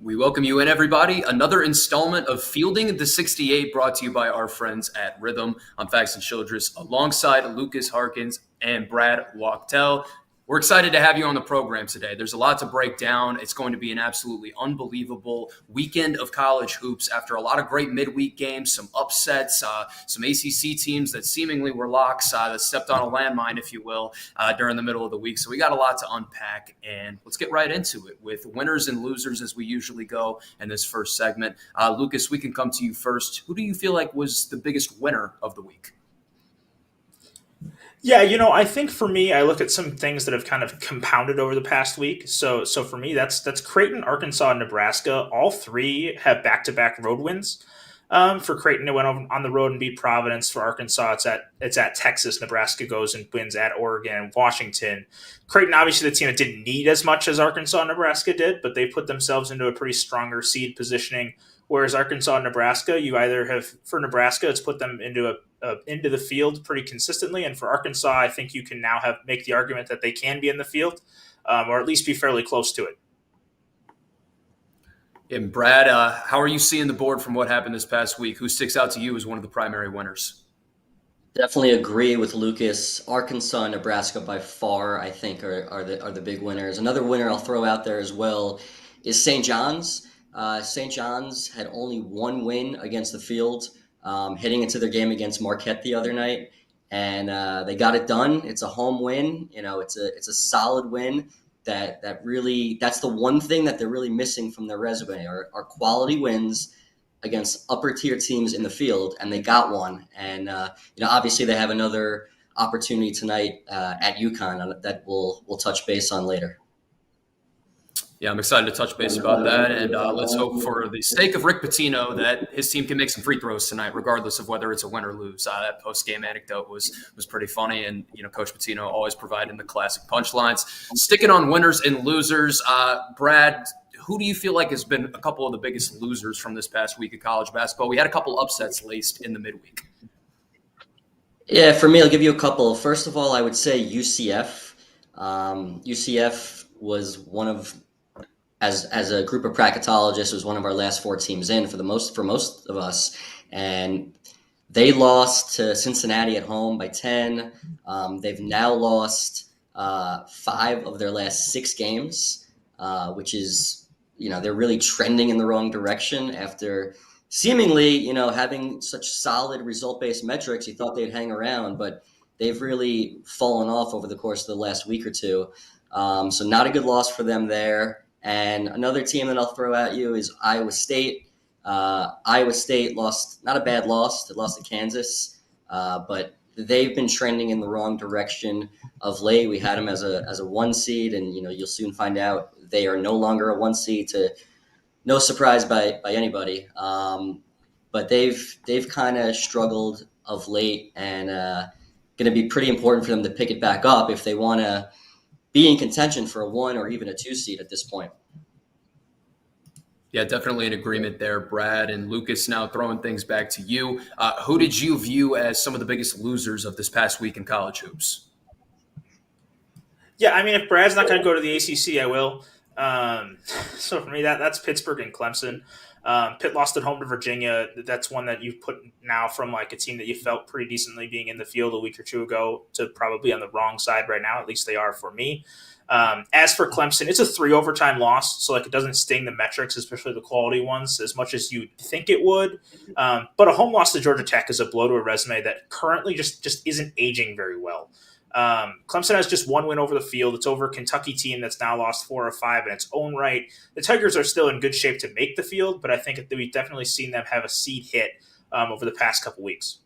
We welcome you in, everybody. Another installment of Fielding the 68 brought to you by our friends at Rhythm. I'm Faxon Childress alongside Lukas Harkins and Brad Wachtel. We're excited to have you on the program today. There's a lot to break down. It's going to be an absolutely unbelievable weekend of college hoops after a lot of great midweek games, some upsets, some ACC teams that seemingly were locks that stepped on a landmine, if you will, during the middle of the week. So we got a lot to unpack, and let's get right into it with winners and losers as we usually go in this first segment. Lukas, we can come to you first. Who do you feel like was the biggest winner of the week? Yeah, I think for me, I look at some things that have kind of compounded over the past week. So for me, that's Creighton, Arkansas, and Nebraska. All three have back-to-back road wins. For Creighton, it went on the road and beat Providence. For Arkansas, it's at Texas. Nebraska goes and wins at Oregon and Washington. Creighton, obviously, the team that didn't need as much as Arkansas and Nebraska did, but they put themselves into a pretty stronger seed positioning. Whereas Arkansas and Nebraska, you either have, for Nebraska, it's put them into the field pretty consistently, and for Arkansas, I think you can now make the argument that they can be in the field, or at least be fairly close to it. And Brad, how are you seeing the board from what happened this past week? Who sticks out to you as one of the primary winners? Definitely agree with Lukas. Arkansas and Nebraska by far, I think, are the big winners. Another winner I'll throw out there as well is St. John's. St. John's had only one win against the field heading into their game against Marquette the other night, and they got it done. It's a home win. It's a solid win. That's the one thing that they're really missing from their resume are quality wins against upper tier teams in the field, and they got one. And obviously they have another opportunity tonight at UConn that we'll touch base on later. Yeah, I'm excited to touch base about that, and let's hope for the sake of Rick Pitino that his team can make some free throws tonight, regardless of whether it's a win or lose. That post-game anecdote was pretty funny, and Coach Pitino always providing the classic punchlines. Sticking on winners and losers, Brad, who do you feel like has been a couple of the biggest losers from this past week of college basketball? We had a couple upsets laced in the midweek. Yeah, for me, I'll give you a couple. First of all, I would say UCF. UCF was one of As a group of bracketologists, was one of our last four teams in for most of us, and they lost to Cincinnati at home by 10. They've now lost 5 of their last 6 games, which is they're really trending in the wrong direction after seemingly having such solid result-based metrics. You thought they'd hang around, but they've really fallen off over the course of the last week or two. So not a good loss for them there. And another team that I'll throw at you is Iowa State. Iowa State lost, not a bad loss. They lost to Kansas, but they've been trending in the wrong direction of late. We had them as a 1 seed, and you'll soon find out they are no longer a 1 seed. To no surprise by anybody. But they've kind of struggled of late, and going to be pretty important for them to pick it back up if they want to be in contention for a 1 or even a 2 seed at this point. Yeah, definitely an agreement there, Brad. And Lukas, now throwing things back to you. Who did you view as some of the biggest losers of this past week in college hoops? Yeah, I mean, if Brad's not going to go to the ACC, I will. So for me, that's Pittsburgh and Clemson. Pitt lost at home to Virginia. That's one that you've put now from like a team that you felt pretty decently being in the field a week or two ago to probably on the wrong side right now. At least they are for me. As for Clemson, it's a 3 overtime loss, so it doesn't sting the metrics, especially the quality ones, as much as you think it would. But a home loss to Georgia Tech is a blow to a resume that currently just isn't aging very well. Clemson has just 1 win over the field. It's over a Kentucky team that's now lost 4 or 5 in its own right. The Tigers are still in good shape to make the field, but I think that we've definitely seen them have a seed hit over the past couple weeks.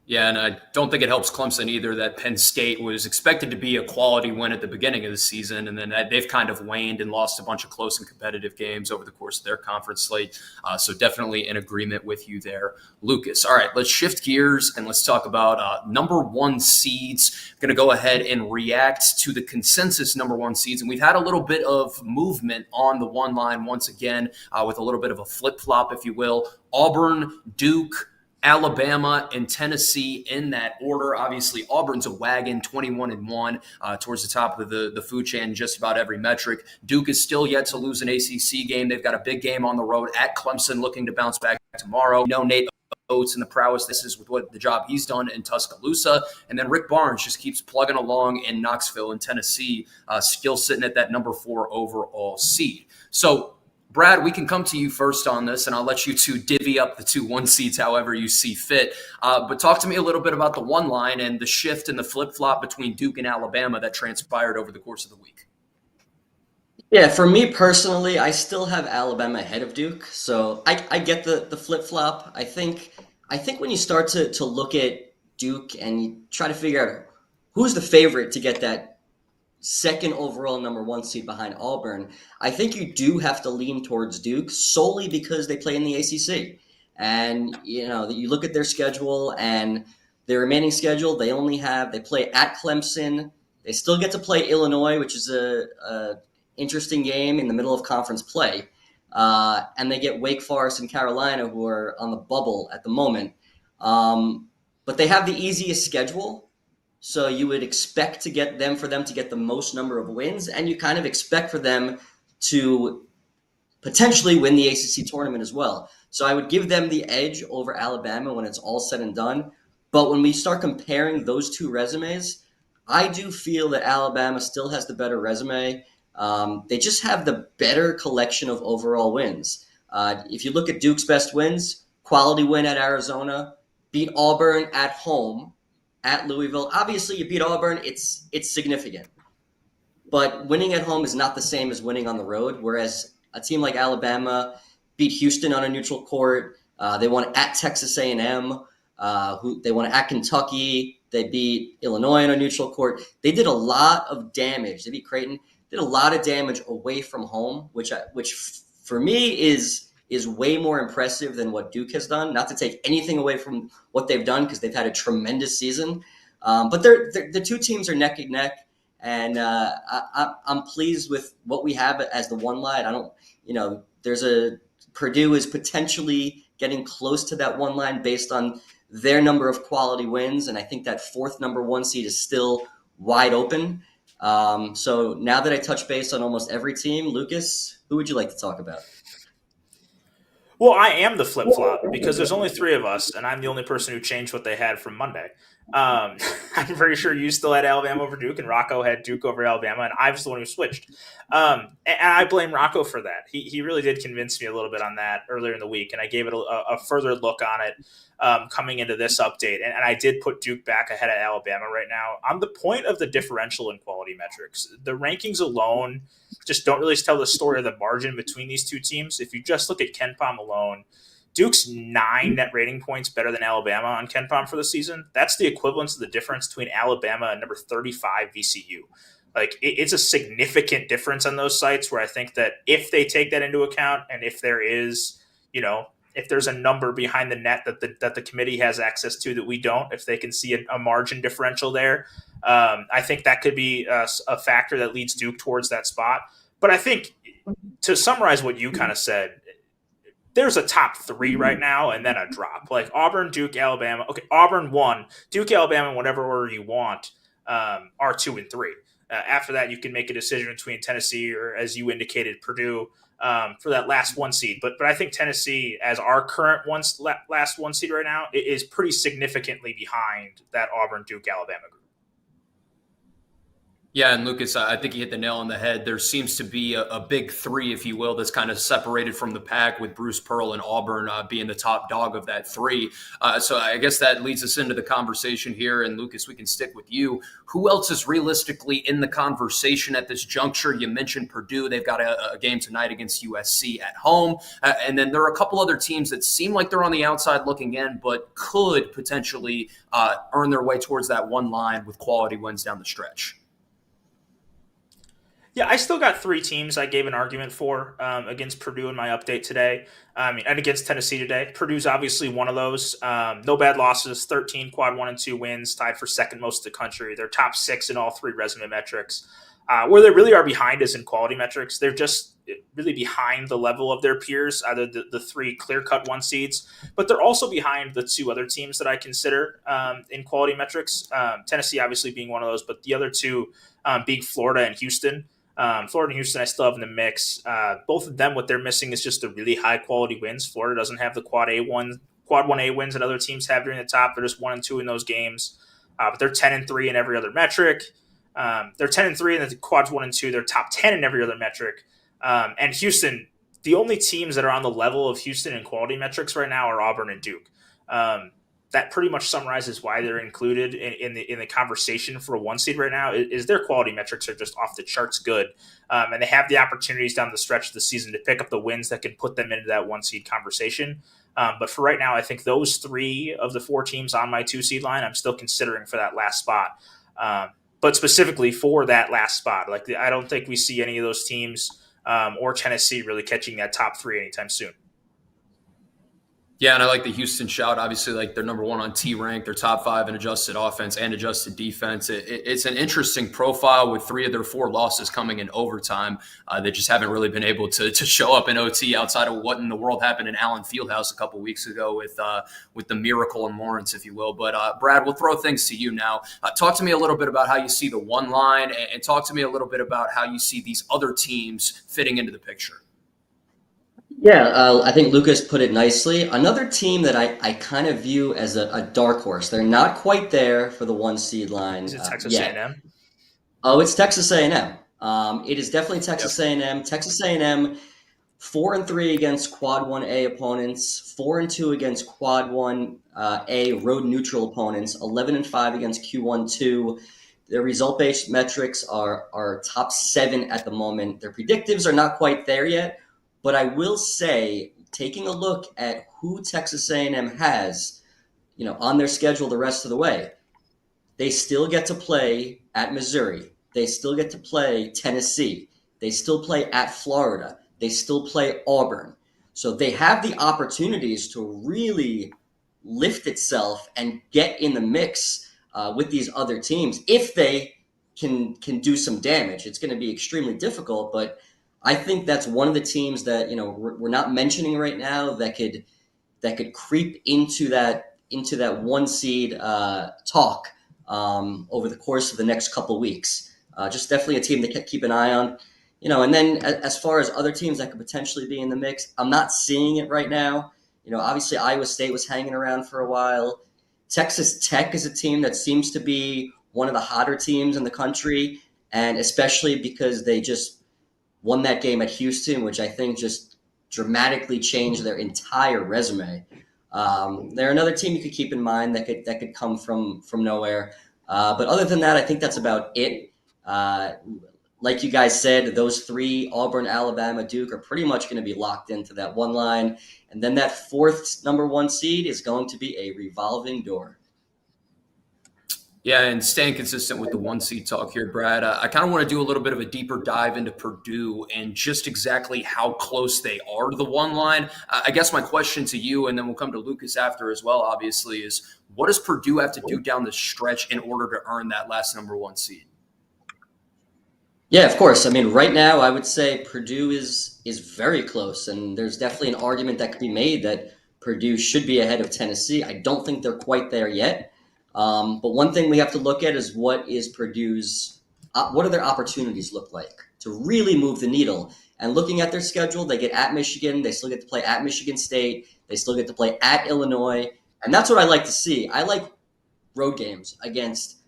Yeah, and I don't think it helps Clemson either that Penn State was expected to be a quality win at the beginning of the season, and then they've kind of waned and lost a bunch of close and competitive games over the course of their conference slate. So definitely in agreement with you there, Lukas. All right, let's shift gears and let's talk about number 1 seeds. I'm going to go ahead and react to the consensus number 1 seeds, and we've had a little bit of movement on the 1 line once again with a little bit of a flip-flop, if you will. Auburn, Duke, Alabama and Tennessee in that order. Obviously, Auburn's a wagon, 21-1, towards the top of the food chain in just about every metric. Duke is still yet to lose an ACC game. They've got a big game on the road at Clemson, looking to bounce back tomorrow. Nate Oates and the prowess this is with what the job he's done in Tuscaloosa. And then Rick Barnes just keeps plugging along in Knoxville in Tennessee, still sitting at that number 4 overall seed. So, Brad, we can come to you first on this, and I'll let you two divvy up the 2-1 seeds however you see fit. But talk to me a little bit about the one line and the shift and the flip-flop between Duke and Alabama that transpired over the course of the week. Yeah, for me personally, I still have Alabama ahead of Duke, so I get the flip-flop. I think when you start to look at Duke and you try to figure out who's the favorite to get that second overall number 1 seed behind Auburn, I think you do have to lean towards Duke solely because they play in the ACC. And, you look at their schedule and their remaining schedule, they play at Clemson. They still get to play Illinois, which is a interesting game in the middle of conference play. And they get Wake Forest and Carolina, who are on the bubble at the moment. But they have the easiest schedule. So you would expect for them to get the most number of wins, and you kind of expect for them to potentially win the ACC tournament as well. So I would give them the edge over Alabama when it's all said and done. But when we start comparing those two resumes, I do feel that Alabama still has the better resume. They just have the better collection of overall wins. If you look at Duke's best wins, quality win at Arizona, beat Auburn at home, at Louisville. Obviously, you beat Auburn, it's significant. But winning at home is not the same as winning on the road, whereas a team like Alabama beat Houston on a neutral court. They won at Texas A&M. They won at Kentucky. They beat Illinois on a neutral court. They did a lot of damage. They beat Creighton. Did a lot of damage away from home, which for me is way more impressive than what Duke has done. Not to take anything away from what they've done, because they've had a tremendous season. But the two teams are neck and neck, and I'm pleased with what we have as the one line. Purdue is potentially getting close to that one line based on their number of quality wins, and I think that fourth number 1 seed is still wide open. So now that I touch base on almost every team, Lucas, who would you like to talk about? Well, I am the flip-flop because there's only 3 of us, and I'm the only person who changed what they had from Monday. I'm pretty sure you still had Alabama over Duke, and Rocco had Duke over Alabama, and I was the one who switched. And I blame Rocco for that. He really did convince me a little bit on that earlier in the week, and I gave it a further look on it coming into this update. And I did put Duke back ahead of Alabama right now. On the point of the differential in quality metrics, the rankings alone just don't really tell the story of the margin between these two teams. If you just look at KenPom alone, Duke's 9 net rating points better than Alabama on KenPom for the season. That's the equivalence of the difference between Alabama and number 35 VCU. Like, it's a significant difference on those sites, where I think that if they take that into account, and if there is, if there's a number behind the net that the committee has access to that we don't, if they can see a margin differential there, I think that could be a factor that leads Duke towards that spot. But I think, to summarize what you kind of said, there's a top 3 right now and then a drop. Like Auburn, Duke, Alabama. Okay, Auburn 1, Duke, Alabama, whatever order you want, are 2 and 3. After that, you can make a decision between Tennessee or, as you indicated, Purdue for that last 1 seed. But I think Tennessee, as our current last 1 seed right now, is pretty significantly behind that Auburn, Duke, Alabama group. Yeah, and Lucas, I think you hit the nail on the head. There seems to be a big 3, if you will, that's kind of separated from the pack, with Bruce Pearl and Auburn being the top dog of that 3. So I guess that leads us into the conversation here. And Lucas, we can stick with you. Who else is realistically in the conversation at this juncture? You mentioned Purdue. They've got a game tonight against USC at home. And then there are a couple other teams that seem like they're on the outside looking in, but could potentially earn their way towards that one line with quality wins down the stretch. Yeah, I still got 3 teams I gave an argument for against Purdue in my update today. And against Tennessee today. Purdue's obviously one of those. No bad losses, 13 quad 1 and 2 wins, tied for second most of the country. They're top 6 in all 3 resume metrics. Where they really are behind is in quality metrics. They're just really behind the level of their peers, either the three clear-cut one seeds, but they're also behind the two other teams that I consider in quality metrics. Tennessee obviously being one of those, but the other two being Florida and Houston. Florida and Houston I still have in the mix. Both of them, what they're missing is just the really high-quality wins. Florida doesn't have the Quad 1A wins that other teams have during the top. They're just 1-2 in those games. But they're 10-3 in every other metric. They're 10-3 in the quads 1 and 2. They're top 10 in every other metric. And Houston, the only teams that are on the level of Houston in quality metrics right now are Auburn and Duke. That pretty much summarizes why they're included in the conversation for a one seed right now. Is their quality metrics are just off the charts good, and they have the opportunities down the stretch of the season to pick up the wins that can put them into that one seed conversation. But for right now, I think those three of the four teams on my 2 seed line, I'm still considering for that last spot. But specifically for that last spot, I don't think we see any of those teams or Tennessee really catching that top 3 anytime soon. Yeah, and I like the Houston shout. Obviously, they're number 1 on T rank. They're top 5 in adjusted offense and adjusted defense. It's an interesting profile with 3 of their 4 losses coming in overtime. They just haven't really been able to show up in OT outside of what in the world happened in Allen Fieldhouse a couple weeks ago with the miracle in Lawrence, if you will. But Brad, we'll throw things to you now. Talk to me a little bit about how you see the one line, and talk to me a little bit about how you see these other teams fitting into the picture. Yeah, I think Lucas put it nicely. Another team that I kind of view as a dark horse. They're not quite there for the 1 seed line. Is it Texas yet. A&M? Oh, it's Texas A&M. It is definitely Texas A&M. Texas A&M, 4-3 against Quad 1A opponents, 4-2 against Quad 1A road neutral opponents, 11-5 against Q1-2. Their result-based metrics are top 7 at the moment. Their predictives are not quite there yet. But I will say, taking a look at who Texas A&M has, on their schedule the rest of the way, they still get to play at Missouri. They still get to play Tennessee. They still play at Florida. They still play Auburn. So they have the opportunities to really lift itself and get in the mix with these other teams if they can do some damage. It's going to be extremely difficult, but I think that's one of the teams that we're not mentioning right now that could creep into that 1 seed talk over the course of the next couple weeks. Just definitely a team to keep an eye on. And then as far as other teams that could potentially be in the mix, I'm not seeing it right now. Obviously Iowa State was hanging around for a while. Texas Tech is a team that seems to be one of the hotter teams in the country, and especially because they just won that game at Houston, which I think just dramatically changed their entire resume. They're another team you could keep in mind that could come from nowhere. But other than that, I think that's about it. Like you guys said, those 3, Auburn, Alabama, Duke, are pretty much going to be locked into that one line. And then that 4th number 1 seed is going to be a revolving door. Yeah, and staying consistent with the 1 seed talk here, Brad, I kind of want to do a little bit of a deeper dive into Purdue and just exactly how close they are to the 1 line. I guess my question to you, and then we'll come to Lucas after as well, obviously, is what does Purdue have to do down the stretch in order to earn that last number 1 seed? Yeah, of course. I mean, right now, I would say Purdue is very close, and there's definitely an argument that could be made that Purdue should be ahead of Tennessee. I don't think they're quite there yet. But one thing we have to look at is what do their opportunities look like to really move the needle? And looking at their schedule, they get at Michigan, they still get to play at Michigan State, they still get to play at Illinois, and that's what I like to see. I like road games against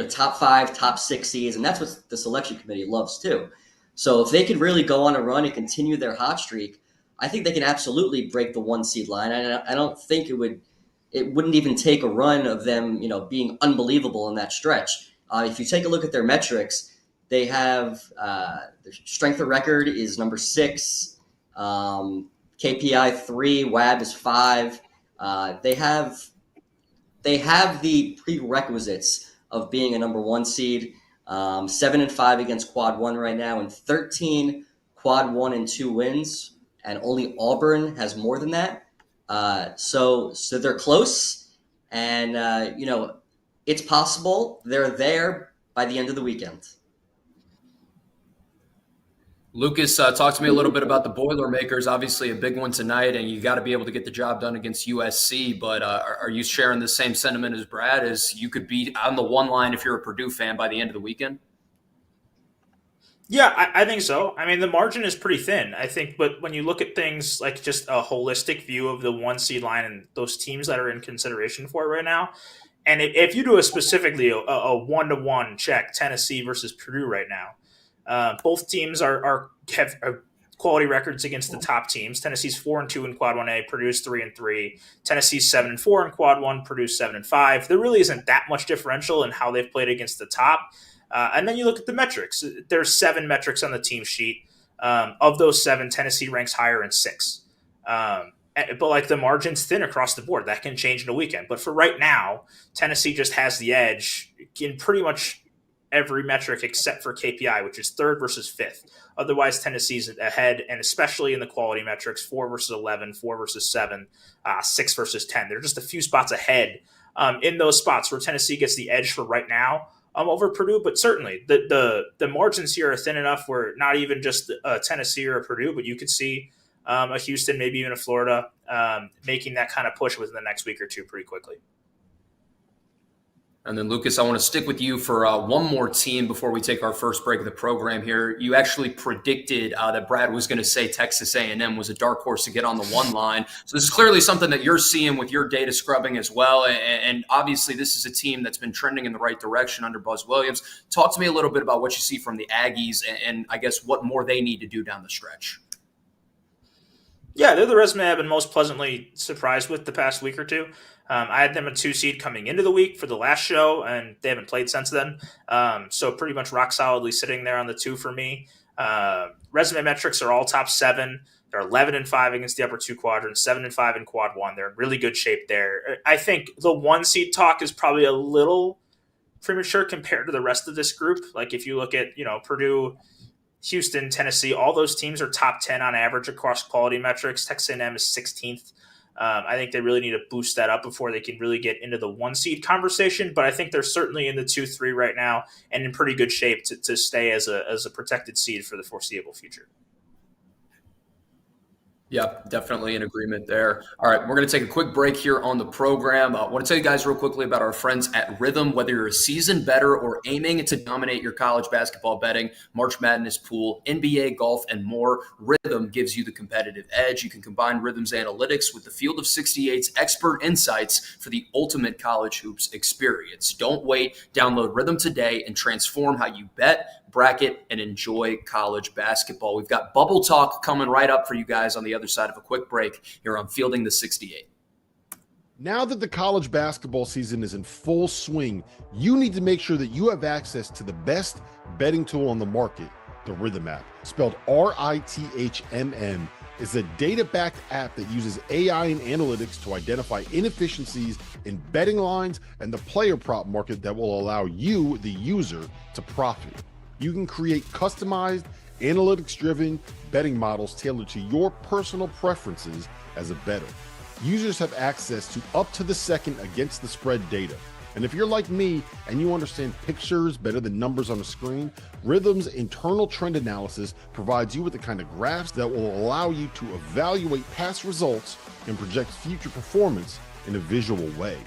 top 5, top 6 seeds, and that's what the selection committee loves too. So if they could really go on a run and continue their hot streak, I think they can absolutely break the 1 seed line. I don't think it wouldn't even take a run of them, being unbelievable in that stretch. If you take a look at their metrics, they have their strength of record is number 6, KPI 3, WAB is 5. They have the prerequisites of being a number 1 seed. 7-5 against Quad 1 right now, and 13 Quad 1 and 2 wins, and only Auburn has more than that. So they're close, and it's possible they're there by the end of the weekend. Lucas, talk to me a little bit about the Boilermakers. Obviously, a big one tonight, and you got to be able to get the job done against USC. But are you sharing the same sentiment as Brad? As you could be on the one line if you're a Purdue fan by the end of the weekend? Yeah, I think so. I mean, the margin is pretty thin, I think, but when you look at things like just a holistic view of the one seed line and those teams that are in consideration for it right now, and if you do specifically a 1-to-1 check, Tennessee versus Purdue right now, both teams have quality records against the top teams. Tennessee's 4-2 in Quad 1A, Purdue's 3-3. Tennessee's 7-4 in Quad 1, Purdue's 7-5. There really isn't that much differential in how they've played against the top. And then you look at the metrics. There's 7 metrics on the team sheet. Of those 7, Tennessee ranks higher in 6. But like the margin's thin across the board. That can change in a weekend. But for right now, Tennessee just has the edge in pretty much every metric except for KPI, which is 3rd versus 5th. Otherwise, Tennessee's ahead, and especially in the quality metrics, 4 versus 11, 4 versus 7, 6 versus 10. They're just a few spots ahead in those spots where Tennessee gets the edge for right now. Over Purdue, but certainly the margins here are thin enough where not even just Tennessee or Purdue, but you could see a Houston, maybe even a Florida, making that kind of push within the next week or two pretty quickly. And then, Lucas, I want to stick with you for one more team before we take our first break of the program here. You actually predicted that Brad was going to say Texas A&M was a dark horse to get on the one line. So this is clearly something that you're seeing with your data scrubbing as well. And obviously, this is a team that's been trending in the right direction under Buzz Williams. Talk to me a little bit about what you see from the Aggies and I guess what more they need to do down the stretch. Yeah, they're the resume I've been most pleasantly surprised with the past week or two. I had them a 2 seed coming into the week for the last show, and they haven't played since then. So pretty much rock solidly sitting there on the 2 for me. Resume metrics are all top 7. They're 11-5 against the upper 2 quadrants, 7-5 in quad 1. They're in really good shape there. I think the 1 seed talk is probably a little premature compared to the rest of this group. Like if you look at, Purdue, Houston, Tennessee, all those teams are top 10 on average across quality metrics. Texas A&M is 16th. I think they really need to boost that up before they can really get into the 1 seed conversation. But I think they're certainly in the 2-3 right now and in pretty good shape to stay as a protected seed for the foreseeable future. Yeah, definitely in agreement there. All right, we're going to take a quick break here on the program. I want to tell you guys real quickly about our friends at Rhythm. Whether you're a seasoned bettor or aiming to dominate your college basketball betting, March Madness pool, NBA, golf, and more, Rhythm gives you the competitive edge. You can combine Rhythm's analytics with the Field of 68's expert insights for the ultimate college hoops experience. Don't wait. Download Rhythm today and transform how you bet, bracket, and enjoy college basketball. We've got Bubble Talk coming right up for you guys on the other side of a quick break here on Fielding the 68. Now that the college basketball season is in full swing, you need to make sure that you have access to the best betting tool on the market, the Rhythm app. Spelled RITHMN, is a data-backed app that uses AI and analytics to identify inefficiencies in betting lines and the player prop market that will allow you, the user, to profit. You can create customized, analytics-driven betting models tailored to your personal preferences as a bettor. Users have access to up-to-the-second against the spread data. And if you're like me and you understand pictures better than numbers on a screen, Rhythm's internal trend analysis provides you with the kind of graphs that will allow you to evaluate past results and project future performance in a visual way.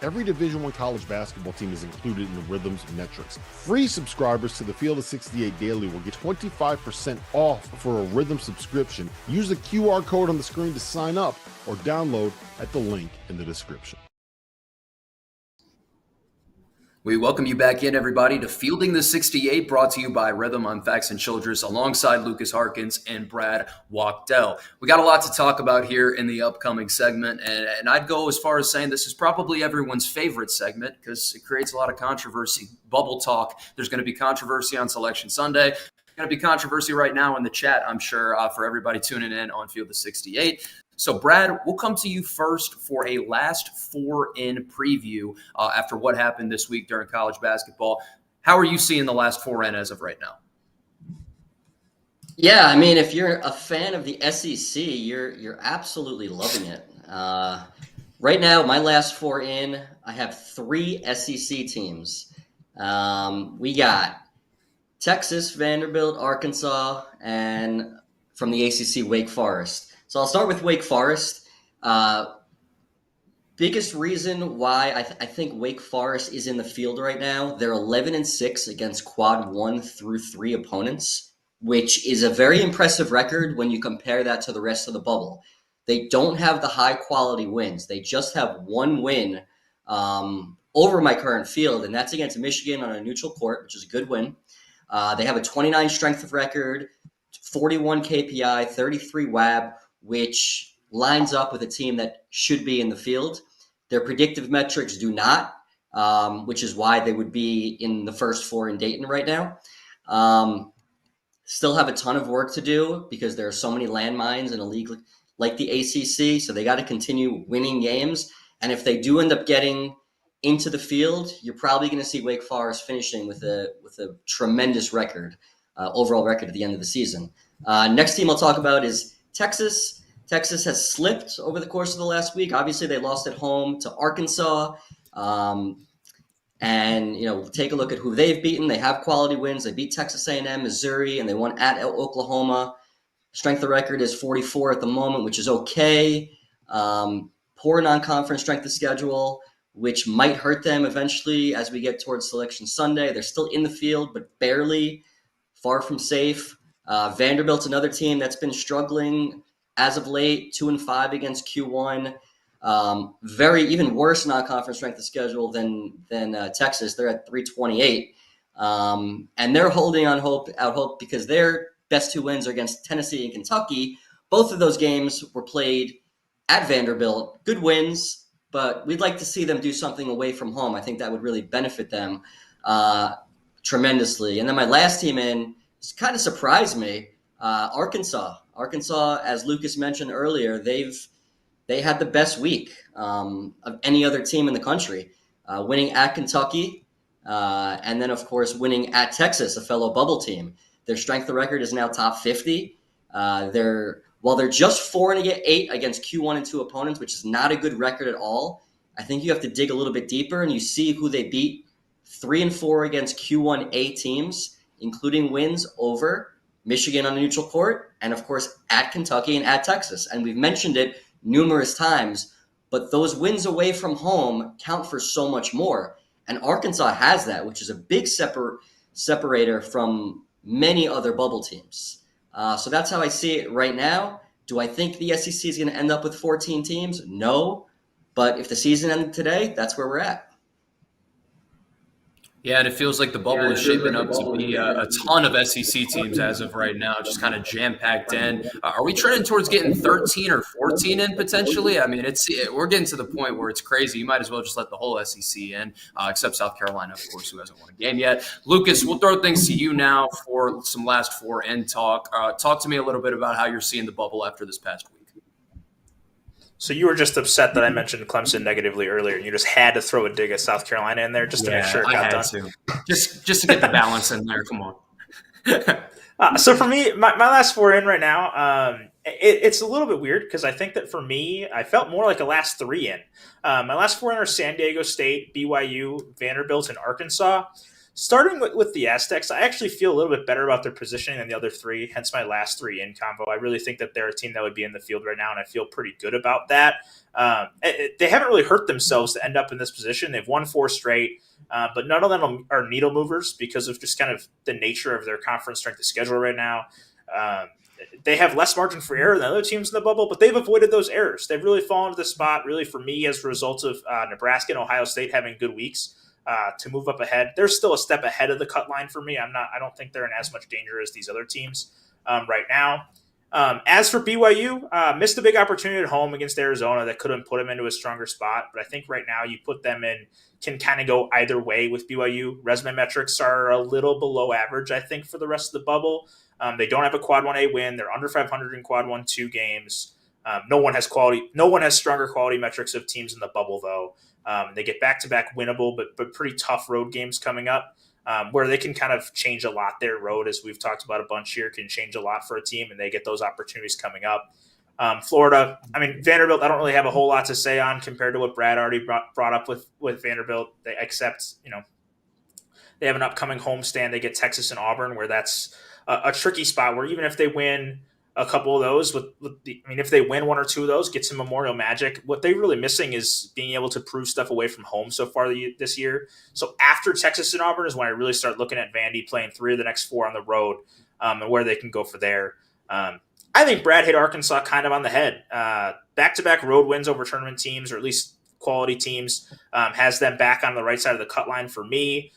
Every Division I college basketball team is included in the Rhythm's metrics. Free subscribers to the Field of 68 Daily will get 25% off for a Rhythm subscription. Use the QR code on the screen to sign up or download at the link in the description. We welcome you back in, everybody, to Fielding the 68, brought to you by Rhythm on Faxon Childress, alongside Lukas Harkins and Brad Wachtel. We got a lot to talk about here in the upcoming segment, and I'd go as far as saying this is probably everyone's favorite segment because it creates a lot of controversy. Bubble talk. There's going to be controversy on Selection Sunday. Going to be controversy right now in the chat, I'm sure, for everybody tuning in on Field of 68. So, Brad, we'll come to you first for a last 4-in preview after what happened this week during college basketball. How are you seeing the last 4-in as of right now? Yeah, I mean, if you're a fan of the SEC, you're absolutely loving it. Right now, my last 4-in, I have 3 SEC teams. We got Texas, Vanderbilt, Arkansas, and from the ACC, Wake Forest. So I'll start with Wake Forest. Biggest reason why I think Wake Forest is in the field right now, they're 11-6 against quad 1 through 3 opponents, which is a very impressive record when you compare that to the rest of the bubble. They don't have the high quality wins. They just have one win over my current field, and that's against Michigan on a neutral court, which is a good win. They have a 29 strength of record, 41 KPI, 33 WAB, which lines up with a team that should be in the field. Their predictive metrics do not, which is why they would be in the first 4 in Dayton right now. Still have a ton of work to do because there are so many landmines in a league like the ACC, so they got to continue winning games. And if they do end up getting into the field, you're probably going to see Wake Forest finishing with a tremendous record, overall record at the end of the season. Next team I'll talk about is Texas. Texas has slipped over the course of the last week. Obviously, they lost at home to Arkansas. And, take a look at who they've beaten. They have quality wins. They beat Texas A&M, Missouri, and they won at Oklahoma. Strength of record is 44 at the moment, which is okay. Poor non-conference strength of schedule, which might hurt them eventually as we get towards Selection Sunday. They're still in the field, but barely, far from safe. Vanderbilt's another team that's been struggling as of late, 2-5 against Q1. Very even worse non-conference strength of schedule than Texas. They're at 328, and they're holding out hope because their best 2 wins are against Tennessee and Kentucky. Both of those games were played at Vanderbilt. Good wins, but we'd like to see them do something away from home. I think that would really benefit them tremendously. And then my last team in kind of surprised me, Arkansas. Arkansas, as Lucas mentioned earlier, they had the best week of any other team in the country, winning at Kentucky, and then, of course, winning at Texas, a fellow bubble team. Their strength of record is now top 50. While they're just 4-8 against Q1 and 2 opponents, which is not a good record at all, I think you have to dig a little bit deeper, and you see who they beat. 3-4 against Q1A teams, including wins over Michigan on a neutral court, and, of course, at Kentucky and at Texas. And we've mentioned it numerous times, but those wins away from home count for so much more. And Arkansas has that, which is a big separator from many other bubble teams. So that's how I see it right now. Do I think the SEC is going to end up with 14 teams? No. But if the season ended today, that's where we're at. Yeah, and it feels like the bubble is shaping up to be a ton of SEC teams as of right now, just kind of jam-packed in. Are we trending towards getting 13 or 14 in potentially? I mean, we're getting to the point where it's crazy. You might as well just let the whole SEC in, except South Carolina, of course, who hasn't won a game yet. Lucas, we'll throw things to you now for some last 4 in talk. Talk to me a little bit about how you're seeing the bubble after this past week. So you were just upset that I mentioned Clemson negatively earlier, and you just had to throw a dig at South Carolina in there just to make sure it got done. To. Just to get the balance in there. Come on. So for me, my last 4 in right now, it's a little bit weird because I think that for me, I felt more like a last 3 in. My last 4 in are San Diego State, BYU, Vanderbilt, and Arkansas. Starting with the Aztecs, I actually feel a little bit better about their positioning than the other 3, hence my last 3 in combo. I really think that they're a team that would be in the field right now, and I feel pretty good about that. They haven't really hurt themselves to end up in this position. They've won 4 straight, but none of them are needle movers because of just kind of the nature of their conference strength of schedule right now. They have less margin for error than other teams in the bubble, but they've avoided those errors. They've really fallen to the spot, really, for me, as a result of Nebraska and Ohio State having good weeks. To move up ahead. They're still a step ahead of the cut line for me. I don't think they're in as much danger as these other teams right now. As for BYU, missed a big opportunity at home against Arizona that could have put them into a stronger spot. But I think right now you put them in, can kind of go either way with BYU. Resume metrics are a little below average, I think, for the rest of the bubble. They don't have a quad 1A win. They're under 500 in quad 1-2 games. No one has stronger quality metrics of teams in the bubble, though. They get back-to-back winnable but pretty tough road games coming up where they can kind of change a lot. Their road, as we've talked about a bunch here, can change a lot for a team, and they get those opportunities coming up. Florida, Vanderbilt, I don't really have a whole lot to say on compared to what Brad already brought up with Vanderbilt, except, They have an upcoming homestand. They get Texas and Auburn, where that's a tricky spot where even if they win a couple of those, if they win one or two of those, get some Memorial magic. What they're really missing is being able to prove stuff away from home so far this year. So after Texas and Auburn is when I really start looking at Vandy playing 3 of the next 4 on the road, and where they can go for there. I think Brad hit Arkansas kind of on the head. Back-to-back road wins over tournament teams, or at least quality teams, has them back on the right side of the cut line for me.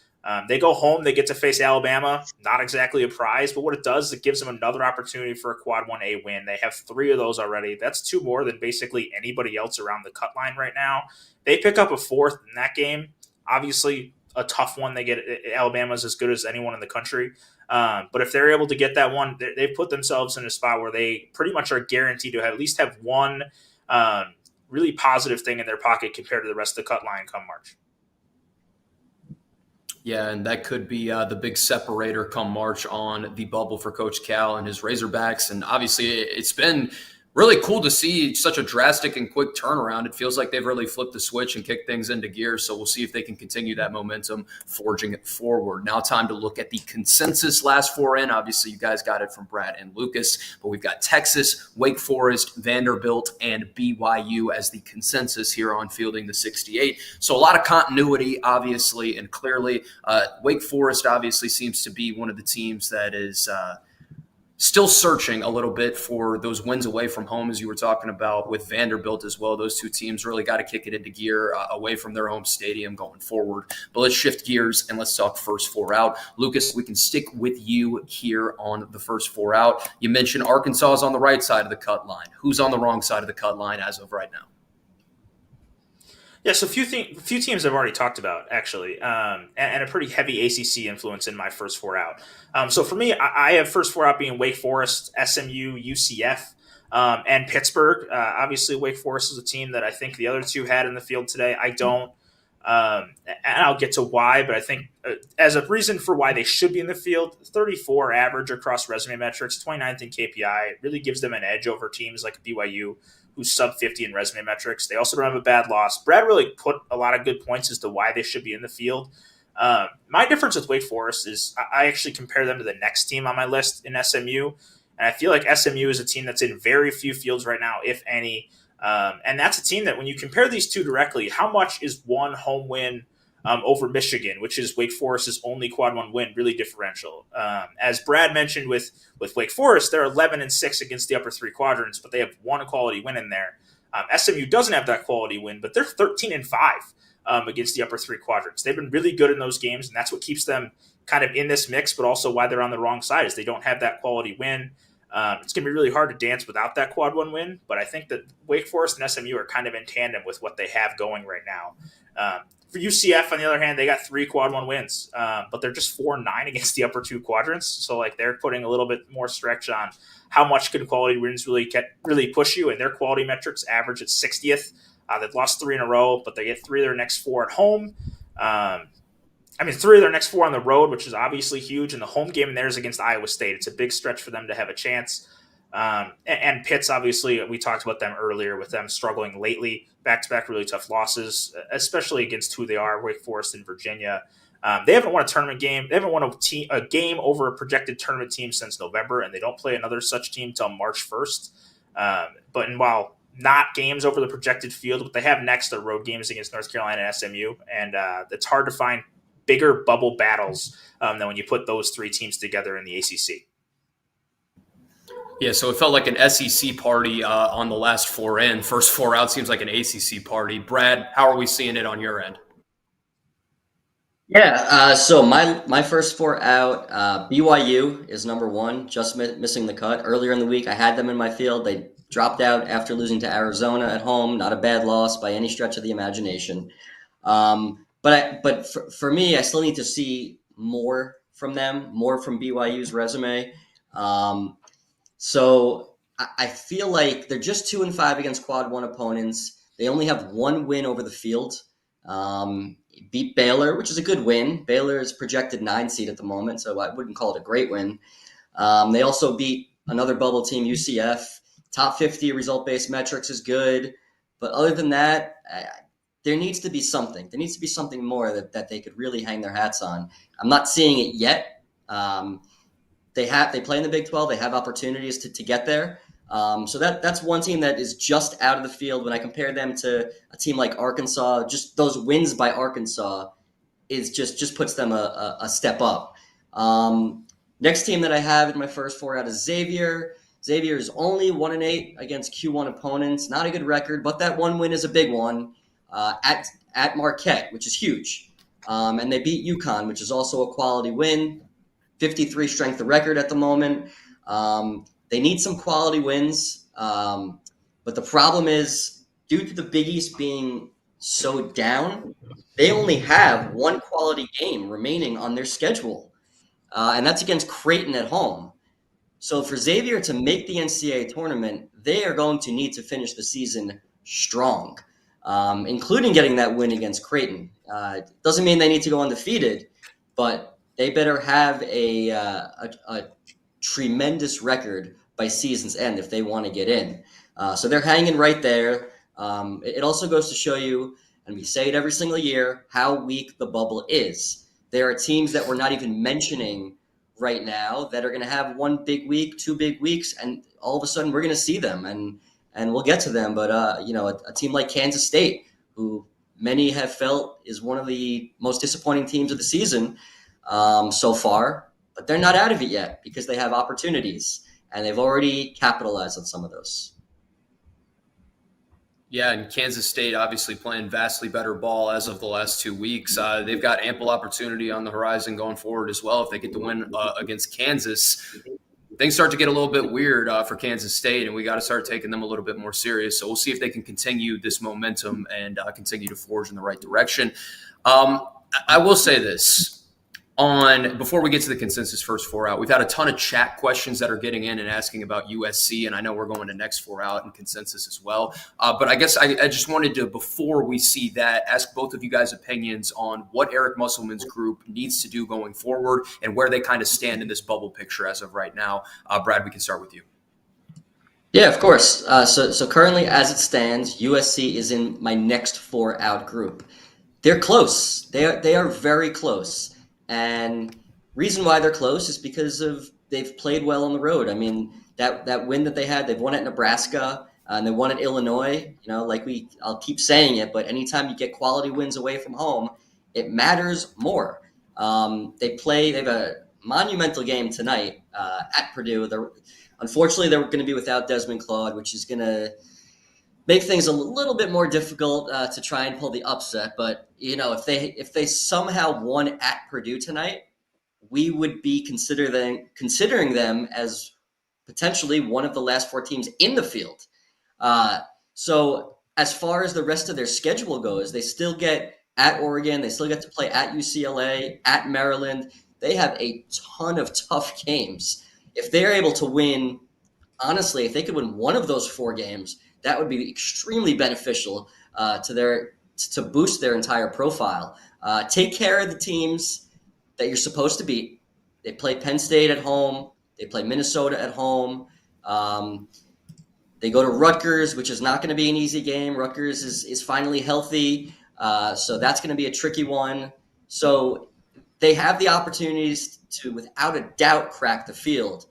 They go home, they get to face Alabama. Not exactly a prize, but what it does is it gives them another opportunity for a Quad 1A win. They have 3 of those already. That's 2 more than basically anybody else around the cut line right now. They pick up a 4th in that game. Obviously, a tough one. They get Alabama's as good as anyone in the country. But if they're able to get that one, they've put themselves in a spot where they pretty much are guaranteed to at least have one really positive thing in their pocket compared to the rest of the cut line come March. Yeah, and that could be the big separator come March on the bubble for Coach Cal and his Razorbacks. And obviously, it's been really cool to see such a drastic and quick turnaround. It feels like they've really flipped the switch and kicked things into gear. So we'll see if they can continue that momentum, forging it forward. Now time to look at the consensus last 4 in. Obviously, you guys got it from Brad and Lucas, but we've got Texas, Wake Forest, Vanderbilt, and BYU as the consensus here on Fielding the 68. So a lot of continuity, obviously, and clearly. Wake Forest obviously seems to be one of the teams that is still searching a little bit for those wins away from home, as you were talking about with Vanderbilt as well. Those 2 teams really got to kick it into gear away from their home stadium going forward. But let's shift gears and let's talk first 4 out. Lucas, we can stick with you here on the first 4 out. You mentioned Arkansas is on the right side of the cut line. Who's on the wrong side of the cut line as of right now? Yeah, so a few teams I've already talked about, actually, and a pretty heavy ACC influence in my first 4 out. So for me, I have first 4 out being Wake Forest, SMU, UCF, and Pittsburgh. Obviously, Wake Forest is a team that I think the other 2 had in the field today. I don't, and I'll get to why, but I think as a reason for why they should be in the field, 34 average across resume metrics, 29th in KPI, really gives them an edge over teams like BYU, who's sub 50 in resume metrics. They also don't have a bad loss. Brad really put a lot of good points as to why they should be in the field. My difference with Wake Forest is I actually compare them to the next team on my list in SMU. And I feel like SMU is a team that's in very few fields right now, if any. And that's a team that when you compare these 2 directly, how much is one home win over Michigan, which is Wake Forest's only Quad 1 win, really differential? As Brad mentioned with Wake Forest, they're 11-6 against the upper 3 quadrants, but they have one quality win in there. SMU doesn't have that quality win, but they're 13-5 against the upper 3 quadrants. They've been really good in those games, and that's what keeps them kind of in this mix, but also why they're on the wrong side is they don't have that quality win. It's going to be really hard to dance without that Quad 1 win, but I think that Wake Forest and SMU are kind of in tandem with what they have going right now. For UCF, on the other hand, they got 3 Quad 1 wins, but they're just 4-9 against the upper 2 quadrants. So, like, they're putting a little bit more stretch on how much can quality wins really push you, and their quality metrics average at 60th. They've lost 3 in a row, but they get 3 of their next 4 at home. 3 of their next 4 on the road, which is obviously huge. And the home game in there is against Iowa State. It's a big stretch for them to have a chance. And Pitt's, obviously, we talked about them earlier with them struggling lately. Back-to-back really tough losses, especially against who they are, Wake Forest and Virginia. They haven't won a tournament game. They haven't won a game over a projected tournament team since November, and they don't play another such team until March 1st. While not games over the projected field, what they have next are road games against North Carolina and SMU, and it's hard to find bigger bubble battles than when you put those 3 teams together in the ACC. Yeah, so it felt like an SEC party on the last 4 in. First 4 out seems like an ACC party. Brad, how are we seeing it on your end? Yeah, so my first 4 out, BYU is number 1, just missing the cut. Earlier in the week, I had them in my field. They dropped out after losing to Arizona at home. Not a bad loss by any stretch of the imagination. But for me, I still need to see more from them, more from BYU's resume. So I feel like they're just 2-5 against Quad 1 opponents. They only have 1 win over the field. Beat Baylor, which is a good win. Baylor is projected 9 seed at the moment, so I wouldn't call it a great win. They also beat another bubble team, UCF. Top 50 result-based metrics is good. But other than that, there needs to be something. There needs to be something more that they could really hang their hats on. I'm not seeing it yet. They play in the Big 12. They have opportunities to get there. So that's one team that is just out of the field. When I compare them to a team like Arkansas, just those wins by Arkansas is just puts them a step up. Next team that I have in my first 4 out is Xavier. Xavier is only 1-8 against Q1 opponents. Not a good record, but that one win is a big one at Marquette, which is huge. And they beat UConn, which is also a quality win. 53 strength of record at the moment. They need some quality wins. But the problem is, due to the Big East being so down, they only have one quality game remaining on their schedule. And that's against Creighton at home. So for Xavier to make the NCAA tournament, they are going to need to finish the season strong, including getting that win against Creighton. Doesn't mean they need to go undefeated, but they better have a tremendous record by season's end if they want to get in. So they're hanging right there. It also goes to show you, and we say it every single year, how weak the bubble is. There are teams that we're not even mentioning right now that are going to have 1 big week, 2 big weeks, and all of a sudden we're going to see them, and we'll get to them. But a team like Kansas State, who many have felt is one of the most disappointing teams of the season so far, but they're not out of it yet because they have opportunities, and they've already capitalized on some of those. Yeah, and Kansas State obviously playing vastly better ball as of the last 2 weeks. They've got ample opportunity on the horizon going forward as well. If they get to win against Kansas, things start to get a little bit weird for Kansas State, and we got to start taking them a little bit more serious. So we'll see if they can continue this momentum and continue to forge in the right direction. I will say this. Before we get to the consensus first 4 out, we've had a ton of chat questions that are getting in and asking about USC, and I know we're going to next 4 out and consensus as well. But I guess I just wanted to, before we see that, ask both of you guys' opinions on what Eric Musselman's group needs to do going forward and where they kind of stand in this bubble picture as of right now. Brad, we can start with you. Yeah, of course. So currently, as it stands, USC is in my next 4 out group. They're close. They are very close. And reason why they're close is because they've played well on the road. I mean, that win that they had, they've won at Nebraska and they won at Illinois. I'll keep saying it, but anytime you get quality wins away from home, it matters more. They have a monumental game tonight at Purdue. Unfortunately, they're going to be without Desmond Claude, which is going to make things a little bit more difficult to try and pull the upset. But if they somehow won at Purdue tonight, we would be considering them as potentially one of the last 4 teams in the field. So as far as the rest of their schedule goes, they still get at Oregon, they still get to play at UCLA, at Maryland. They have a ton of tough games. If they're able to win, honestly, if they could win one of those 4 games, that would be extremely beneficial to boost their entire profile. Take care of the teams that you're supposed to beat. They play Penn State at home. They play Minnesota at home. They go to Rutgers, which is not going to be an easy game. Rutgers is finally healthy, so that's going to be a tricky one. So they have the opportunities to, without a doubt, crack the field.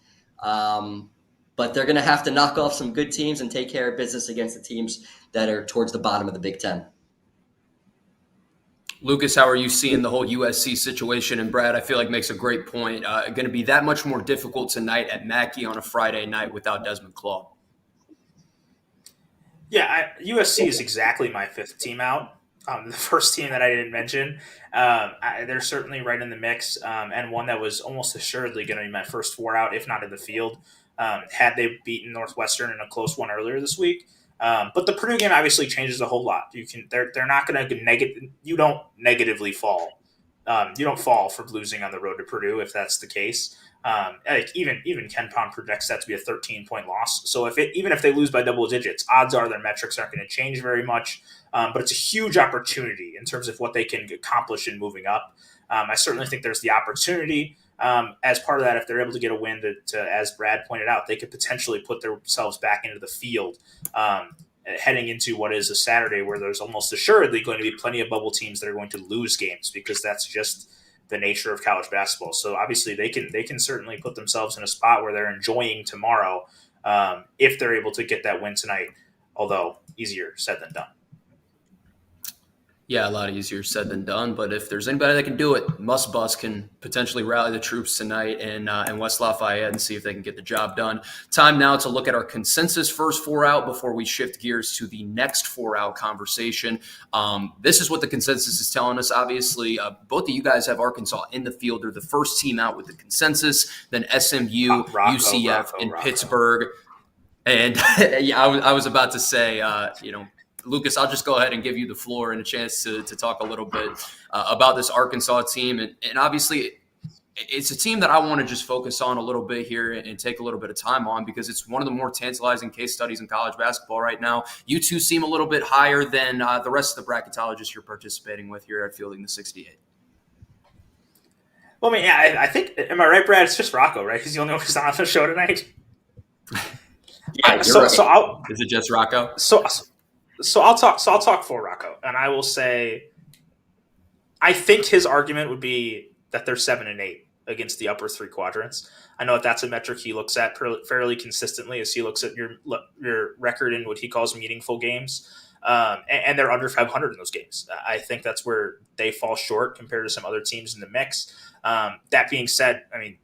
But they're going to have to knock off some good teams and take care of business against the teams that are towards the bottom of the Big Ten. Lucas, how are you seeing the whole USC situation? And Brad, I feel like makes a great point. Going to be that much more difficult tonight at Mackey on a Friday night without Desmond Claude. Yeah, USC is exactly my 5th team out. The first team that I didn't mention. They're certainly right in the mix, and one that was almost assuredly going to be my first 4 out, if not in the field, had they beaten Northwestern in a close one earlier this week. But the Purdue game obviously changes a whole lot. They're not going to you don't negatively fall. You don't fall from losing on the road to Purdue if that's the case. Even Ken Pom projects that to be a 13-point loss. So even if they lose by double digits, odds are their metrics aren't going to change very much. But it's a huge opportunity in terms of what they can accomplish in moving up. I certainly think there's the opportunity. As part of that, if they're able to get a win to, as Brad pointed out, they could potentially put themselves back into the field heading into what is a Saturday where there's almost assuredly going to be plenty of bubble teams that are going to lose games because that's just the nature of college basketball. So obviously they can certainly put themselves in a spot where they're enjoying tomorrow if they're able to get that win tonight, although easier said than done. Yeah, a lot easier said than done. But if there's anybody that can do it, Must Bus can potentially rally the troops tonight in West Lafayette and see if they can get the job done. Time now to look at our consensus first four out before we shift gears to the next four out conversation. This is what the consensus is telling us. Obviously, both of you guys have Arkansas in the field. They're the first team out with the consensus. Then SMU, UCF, and Pittsburgh. And yeah, I was about to say, Lucas, I'll just go ahead and give you the floor and a chance to talk a little bit about this Arkansas team. And obviously, it's a team that I want to just focus on a little bit here and take a little bit of time on because it's one of the more tantalizing case studies in college basketball right now. You two seem a little bit higher than the rest of the bracketologists you're participating with here at Fielding the 68. Well, I mean, yeah, I think, am I right, Brad? It's just Rocco, right? He's the only one who's on the show tonight. Yeah, right. Is it just Rocco? So I'll talk for Rocco, and I will say, I think his argument would be that they're 7 and 8 against the upper three quadrants. I know that's a metric he looks at fairly consistently as he looks at your record in what he calls meaningful games, and they're under 500 in those games. I think that's where they fall short compared to some other teams in the mix. That being said, I mean,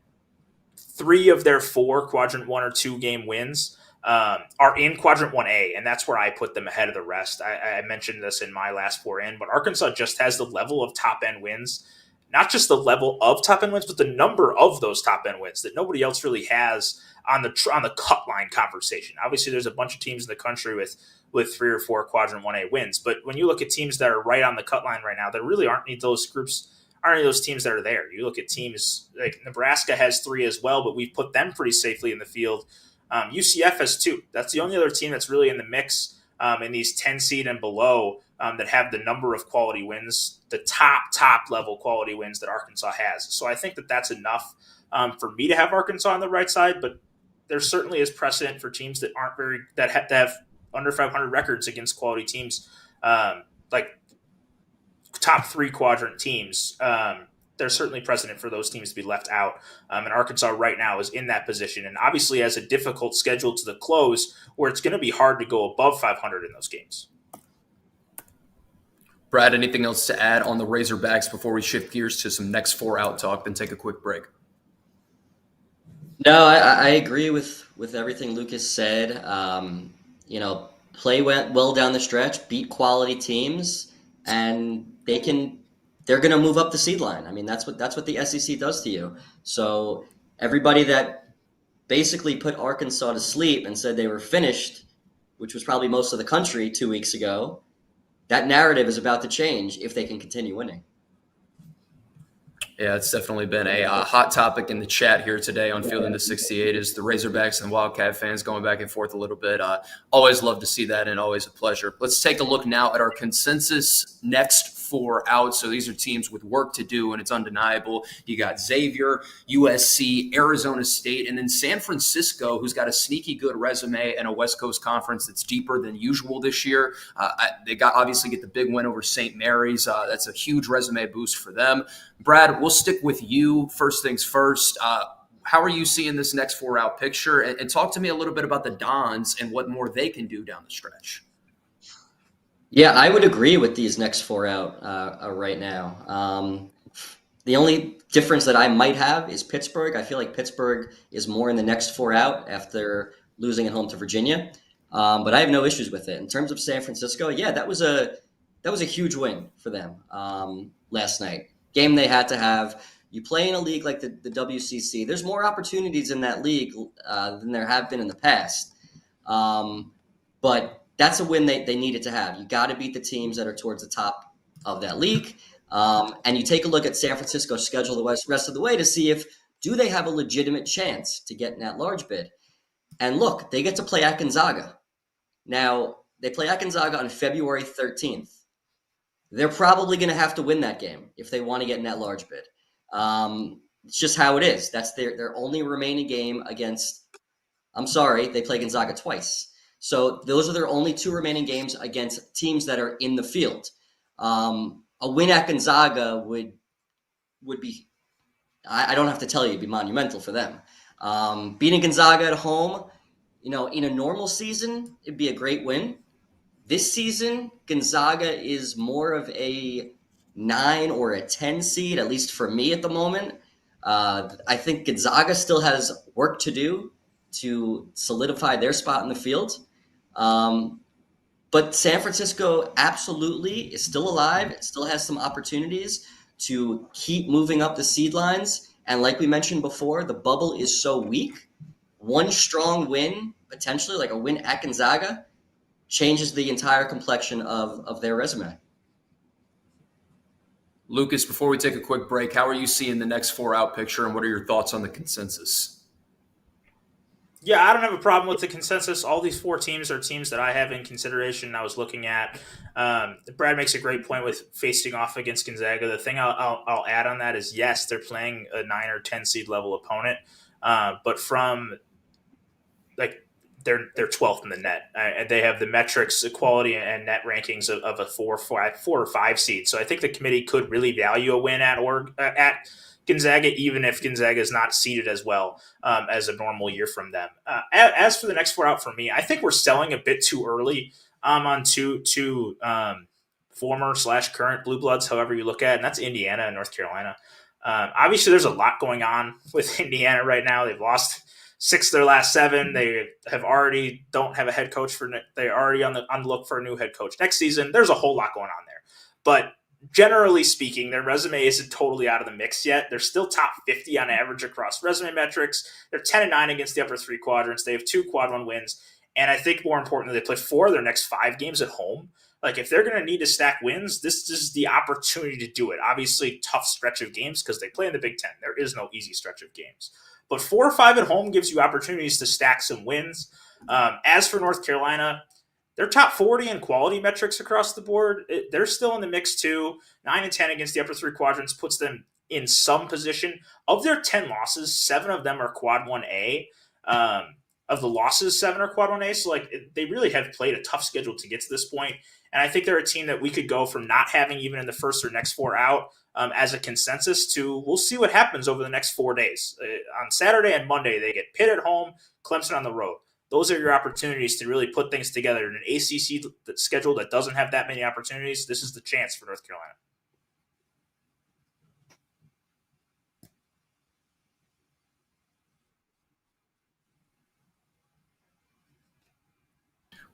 3 of their 4 quadrant 1 or 2 game wins are in quadrant 1A, and that's where I put them ahead of the rest. I mentioned this in my last 4 in, but Arkansas just has the level of top-end wins, not just the level of top-end wins, but the number of those top-end wins that nobody else really has on the cut line conversation. Obviously, there's a bunch of teams in the country with 3 or 4 quadrant 1A wins, but when you look at teams that are right on the cut line right now, there really aren't any of those groups, aren't any of those teams that are there. You look at teams like Nebraska has 3 as well, but we've put them pretty safely in the field. UCF has 2. That's the only other team that's really in the mix in these 10 seed and below that have the number of quality wins, the top level quality wins that Arkansas has. So I think that that's enough for me to have Arkansas on the right side, but there certainly is precedent for teams that have under 500 records against quality teams, like top 3 quadrant teams. There's certainly precedent for those teams to be left out. And Arkansas right now is in that position and obviously has a difficult schedule to the close where it's going to be hard to go above 500 in those games. Brad, anything else to add on the Razorbacks before we shift gears to some next 4 out talk, then take a quick break? No, I agree with everything Lucas said. Play well down the stretch, beat quality teams, and they're going to move up the seed line. I mean, that's what the SEC does to you. So everybody that basically put Arkansas to sleep and said they were finished, which was probably most of the country 2 weeks ago, that narrative is about to change if they can continue winning. Yeah, it's definitely been a hot topic in the chat here today on Fielding the 68 is the Razorbacks and Wildcat fans going back and forth a little bit. Always love to see that and always a pleasure. Let's take a look now at our consensus next 4 out. So these are teams with work to do, and it's undeniable. You got Xavier, USC, Arizona State, and then San Francisco, who's got a sneaky good resume and a West Coast conference that's deeper than usual this year. They obviously get the big win over St. Mary's. That's a huge resume boost for them. Brad, we'll stick with you. First things first. How are you seeing this next 4 out picture? And talk to me a little bit about the Dons and what more they can do down the stretch. Yeah, I would agree with these next 4 out right now. The only difference that I might have is Pittsburgh. I feel like Pittsburgh is more in the next 4 out after losing at home to Virginia. But I have no issues with it. In terms of San Francisco, yeah, that was a huge win for them last night. Game they had to have. You play in a league like the WCC. There's more opportunities in that league than there have been in the past. But that's a win they needed to have. You got to beat the teams that are towards the top of that league. And you take a look at San Francisco's schedule the rest of the way to see do they have a legitimate chance to get in that large bid. And look, they get to play at Gonzaga. Now, they play at Gonzaga on February 13th. They're probably going to have to win that game if they want to get in that large bid. It's just how it is. That's their only remaining game against – I'm sorry, they play Gonzaga twice. So those are their only 2 remaining games against teams that are in the field. A win at Gonzaga would be, I don't have to tell you, it'd be monumental for them. Beating Gonzaga at home, in a normal season, it'd be a great win. This season, Gonzaga is more of a 9 or a 10 seed, at least for me at the moment. I think Gonzaga still has work to do to solidify their spot in the field. But San Francisco absolutely is still alive. It still has some opportunities to keep moving up the seed lines. And like we mentioned before, the bubble is so weak. One strong win, potentially like a win at Gonzaga, changes the entire complexion of their resume. Lucas, before we take a quick break, how are you seeing the next 4 out picture, and what are your thoughts on the consensus? Yeah, I don't have a problem with the consensus. All these 4 teams are teams that I have in consideration. I was looking at. Brad makes a great point with facing off against Gonzaga. The thing I'll add on that is, yes, they're playing a 9 or 10 seed level opponent, but from they're 12th in the net. They have the metrics, equality, and net rankings of a 4 or 5 seed. So I think the committee could really value a win at Gonzaga, even if Gonzaga is not seeded as well as a normal year from them. As for the next 4 out for me, I think we're selling a bit too early on two former/current Blue Bloods, however you look at it, and that's Indiana and North Carolina. Obviously, there's a lot going on with Indiana right now. They've lost 6 of their last 7. They don't have a head coach they're already on the look for a new head coach next season. There's a whole lot going on there, but generally speaking, their resume isn't totally out of the mix yet. They're still top 50 on average across resume metrics. They're 10-9 against the upper 3 quadrants. They have 2 quad 1 wins. And I think more importantly, they play 4 of their next 5 games at home. Like, if they're going to need to stack wins, this is the opportunity to do it. Obviously, tough stretch of games because they play in the Big Ten. There is no easy stretch of games. But 4 or 5 at home gives you opportunities to stack some wins. As for North Carolina, they're top 40 in quality metrics across the board. They're still in the mix too. 9 and 10 against the upper 3 quadrants puts them in some position. Of their 10 losses, 7 of them are quad 1A. Of the losses, 7 are quad 1A. So they really have played a tough schedule to get to this point. And I think they're a team that we could go from not having even in the first or next 4 out as a consensus to we'll see what happens over the next 4 days. On Saturday and Monday, they get Pitt at home, Clemson on the road. Those are your opportunities to really put things together. In an ACC schedule that doesn't have that many opportunities, this is the chance for North Carolina.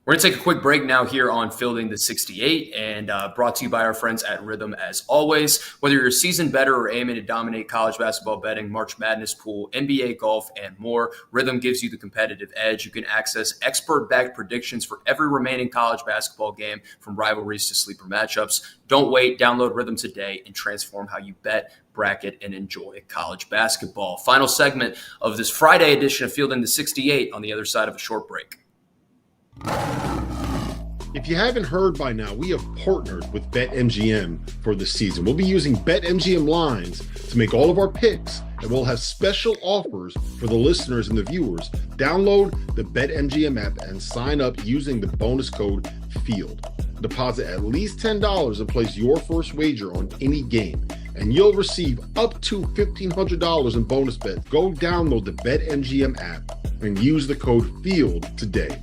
We're going to take a quick break now here on Fielding the 68, and brought to you by our friends at Rhythm as always. Whether you're a seasoned bettor or aiming to dominate college basketball betting, March Madness pool, NBA golf, and more, Rhythm gives you the competitive edge. You can access expert-backed predictions for every remaining college basketball game, from rivalries to sleeper matchups. Don't wait. Download Rhythm today and transform how you bet, bracket, and enjoy college basketball. Final segment of this Friday edition of Fielding the 68 on the other side of a short break. If you haven't heard by now, we have partnered with BetMGM for the season. We'll be using BetMGM lines to make all of our picks, and we'll have special offers for the listeners and the viewers. Download the BetMGM app and sign up using the bonus code FIELD. Deposit at least $10 and place your first wager on any game, and you'll receive up to $1,500 in bonus bets. Go download the BetMGM app and use the code FIELD today.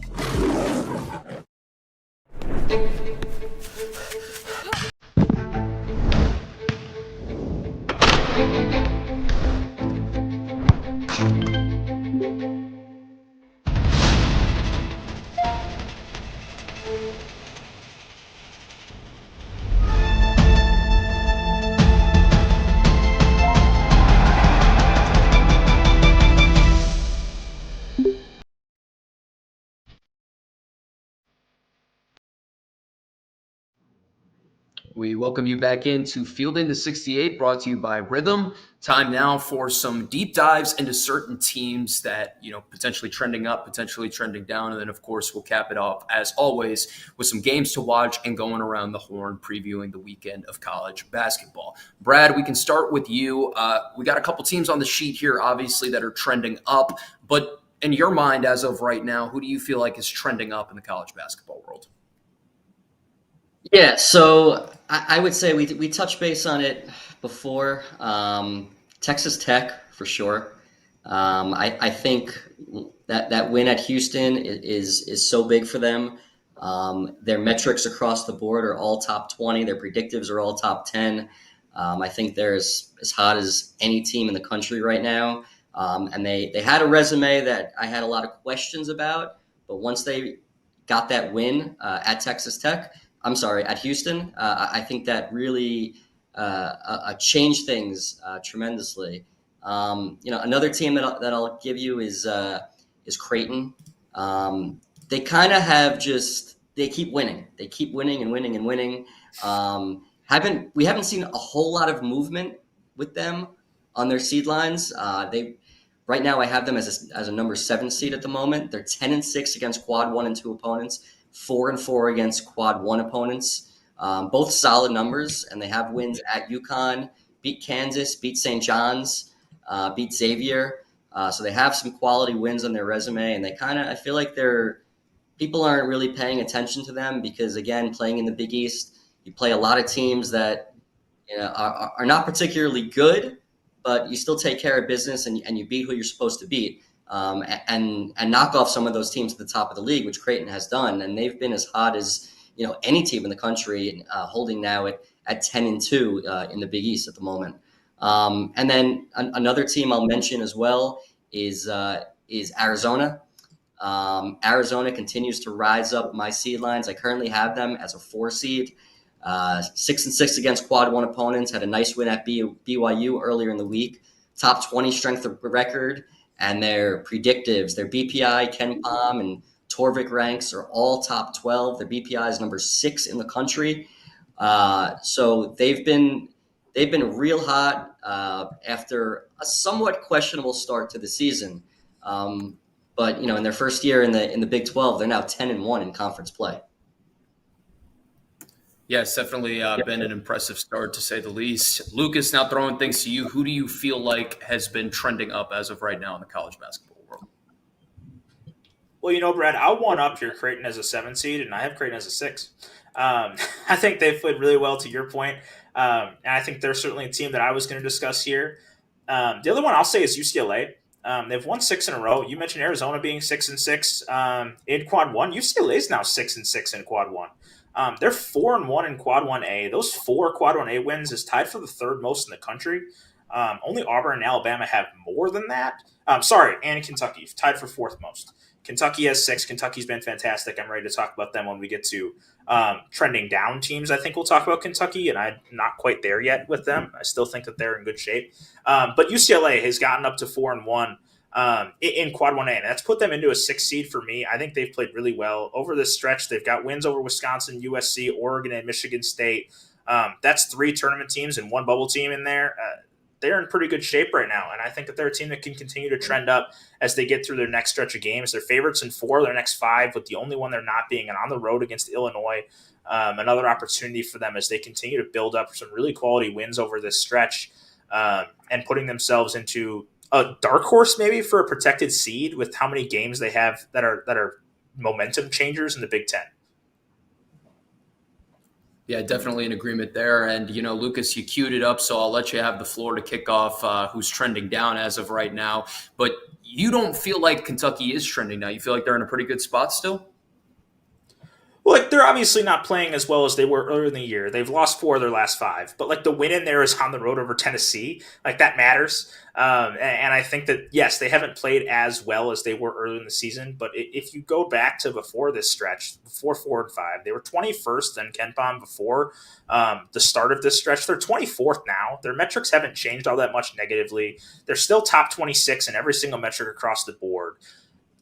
We welcome you back into Fielding the 68, brought to you by Rhythm. Time now for some deep dives into certain teams that, potentially trending up, potentially trending down. And then, of course, we'll cap it off, as always, with some games to watch and going around the horn, previewing the weekend of college basketball. Brad, we can start with you. We got a couple teams on the sheet here, obviously, that are trending up, but in your mind, as of right now, who do you feel like is trending up in the college basketball world? Yeah, so I would say we touched base on it before. Texas Tech for sure. I think that win at Houston is so big for them. Their metrics across the board are all top 20. Their predictives are all top 10. I think they're as hot as any team in the country right now. And they had a resume that I had a lot of questions about, but once they got that win at Texas Tech, I'm sorry, at Houston, I think that really changed things tremendously. Another team that I'll give you is Creighton. They kind of they keep winning. They keep winning and winning and winning. We haven't seen a whole lot of movement with them on their seed lines. Right now I have them as a number 7 seed at the moment. They're 10-6 against quad 1 and 2 opponents, 4-4 against quad 1 opponents. Both solid numbers, and they have wins at UConn, beat Kansas, beat St. John's, beat Xavier. So they have some quality wins on their resume, and I feel like people aren't really paying attention to them because, again, playing in the Big East, you play a lot of teams that are not particularly good, but you still take care of business and you beat who you're supposed to beat, and knock off some of those teams at the top of the league, which Creighton has done, and they've been as hot as any team in the country, holding now at 10-2 in the Big East at the moment. And then another team I'll mention as well is Arizona. Arizona continues to rise up my seed lines. I currently have them as a 4 seed. 6-6 against quad 1 opponents, had a nice win at BYU earlier in the week. Top 20 strength of record, and their predictives, their BPI, KenPom, and Torvik ranks are all top 12. Their BPI is number 6 in the country. So they've been real hot after a somewhat questionable start to the season. But in their first year in the Big 12, they're now 10-1 in conference play. Yeah, it's definitely been an impressive start, to say the least. Lucas, now throwing things to you, who do you feel like has been trending up as of right now in the college basketball world? Well, Brad, I'll one-up your Creighton as a 7 seed, and I have Creighton as a 6. I think they've played really well, to your point. And I think they're certainly a team that I was going to discuss here. The other one I'll say is UCLA. They've won 6 in a row. You mentioned Arizona being 6-6 in quad 1. UCLA is now 6-6 in quad 1. They're 4-1 in quad 1A. Those 4 quad 1A wins is tied for the 3rd most in the country. Only Auburn and Alabama have more than that. And Kentucky tied for 4th most. Kentucky has 6. Kentucky's been fantastic. I'm ready to talk about them when we get to trending down teams. I think we'll talk about Kentucky, and I'm not quite there yet with them. I still think that they're in good shape. But UCLA has gotten up to 4-1 in quad 1A, and that's put them into a 6 seed for me. I think they've played really well over this stretch. They've got wins over Wisconsin, USC, Oregon, and Michigan State. That's 3 tournament teams and 1 bubble team in there. They're in pretty good shape right now, and I think that they're a team that can continue to trend up as they get through their next stretch of games. They're favorites in 4 of their next 5, with the only one they're not being, and on the road against Illinois. Another opportunity for them as they continue to build up some really quality wins over this stretch, and putting themselves into a dark horse maybe for a protected seed with how many games they have that are momentum changers in the Big Ten. Yeah, definitely in agreement there. And, Lucas, you queued it up, so I'll let you have the floor to kick off who's trending down as of right now. But you don't feel like Kentucky is trending now. You feel like they're in a pretty good spot still? Well, they're obviously not playing as well as they were earlier in the year. They've lost 4 of their last 5. But, the win in there is on the road over Tennessee. That matters. And I think that, yes, they haven't played as well as they were earlier in the season. But if you go back to before this stretch, before 4 and 5, they were 21st in KenPom before the start of this stretch. They're 24th now. Their metrics haven't changed all that much negatively. They're still top 26 in every single metric across the board.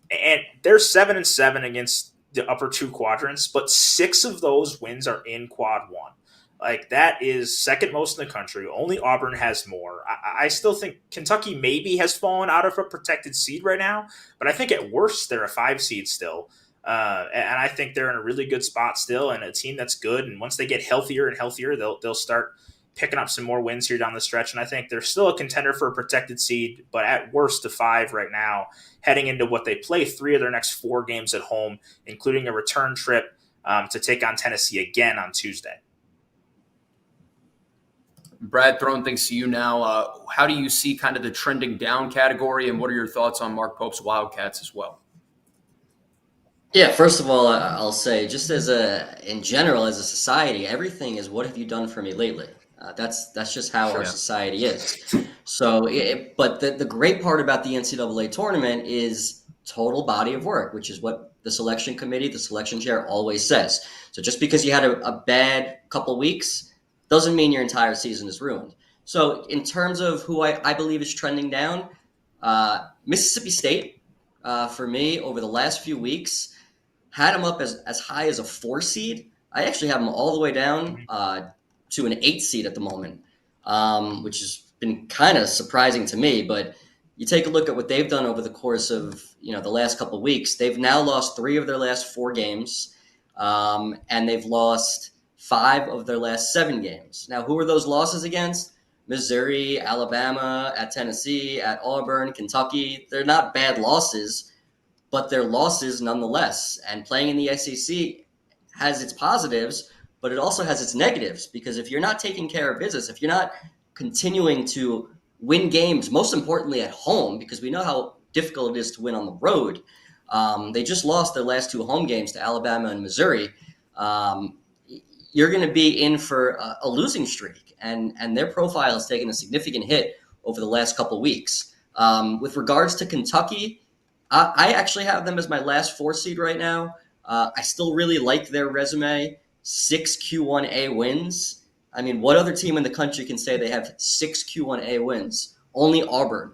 And they're 7-7 against the upper 2 quadrants, but 6 of those wins are in quad 1. That is 2nd most in the country. Only Auburn has more. I still think Kentucky maybe has fallen out of a protected seed right now, but I think at worst they're a 5 seed still. And I think they're in a really good spot still, and a team that's good. And once they get healthier and healthier, they'll start picking up some more wins here down the stretch, and I think they're still a contender for a protected seed, but at worst a 5 right now, heading into what they play 3 of their next 4 games at home, including a return trip to take on Tennessee again on Tuesday. Brad, throwing things to you now. How do you see kind of the trending down category, and what are your thoughts on Mark Pope's Wildcats as well? Yeah, first of all, I'll say just in general, as a society, everything is what have you done for me lately? That's just how our society is. So, but the great part about the NCAA tournament is total body of work, which is what the selection committee, the selection chair always says. So just because you had a bad couple weeks doesn't mean your entire season is ruined. So in terms of who I believe is trending down, Mississippi State, for me, over the last few weeks, had them up as high as a 4 seed. I actually have them all the way down to an 8 seed at the moment, which has been kind of surprising to me. But you take a look at what they've done over the course of the last couple of weeks. They've now lost 3 of their last 4 games, and they've lost 5 of their last 7 games. Now, who are those losses against? Missouri, Alabama, at Tennessee, at Auburn, Kentucky. They're not bad losses, but they're losses nonetheless. And playing in the SEC has its positives, but it also has its negatives, because if you're not taking care of business, if you're not continuing to win games, most importantly at home, because we know how difficult it is to win on the road. They just lost their last 2 home games to Alabama and Missouri. You're going to be in for a losing streak, and their profile has taken a significant hit over the last couple of weeks. With regards to Kentucky, I actually have them as my last 4 seed right now. I still really like their resume. 6 Q1A wins. I mean, what other team in the country can say they have 6 Q1A wins? Only Auburn.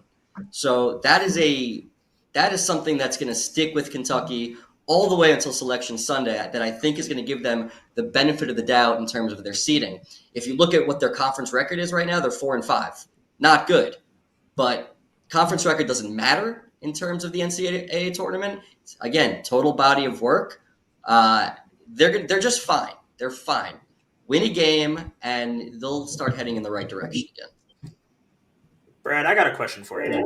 So that is something that's going to stick with Kentucky all the way until Selection Sunday, that I think is going to give them the benefit of the doubt in terms of their seeding. If you look at what their conference record is right now, they're 4-5. Not good. But conference record doesn't matter in terms of the NCAA tournament. Again, total body of work. They're just fine. They're fine. Win a game, and they'll start heading in the right direction again. Brad, I got a question for you.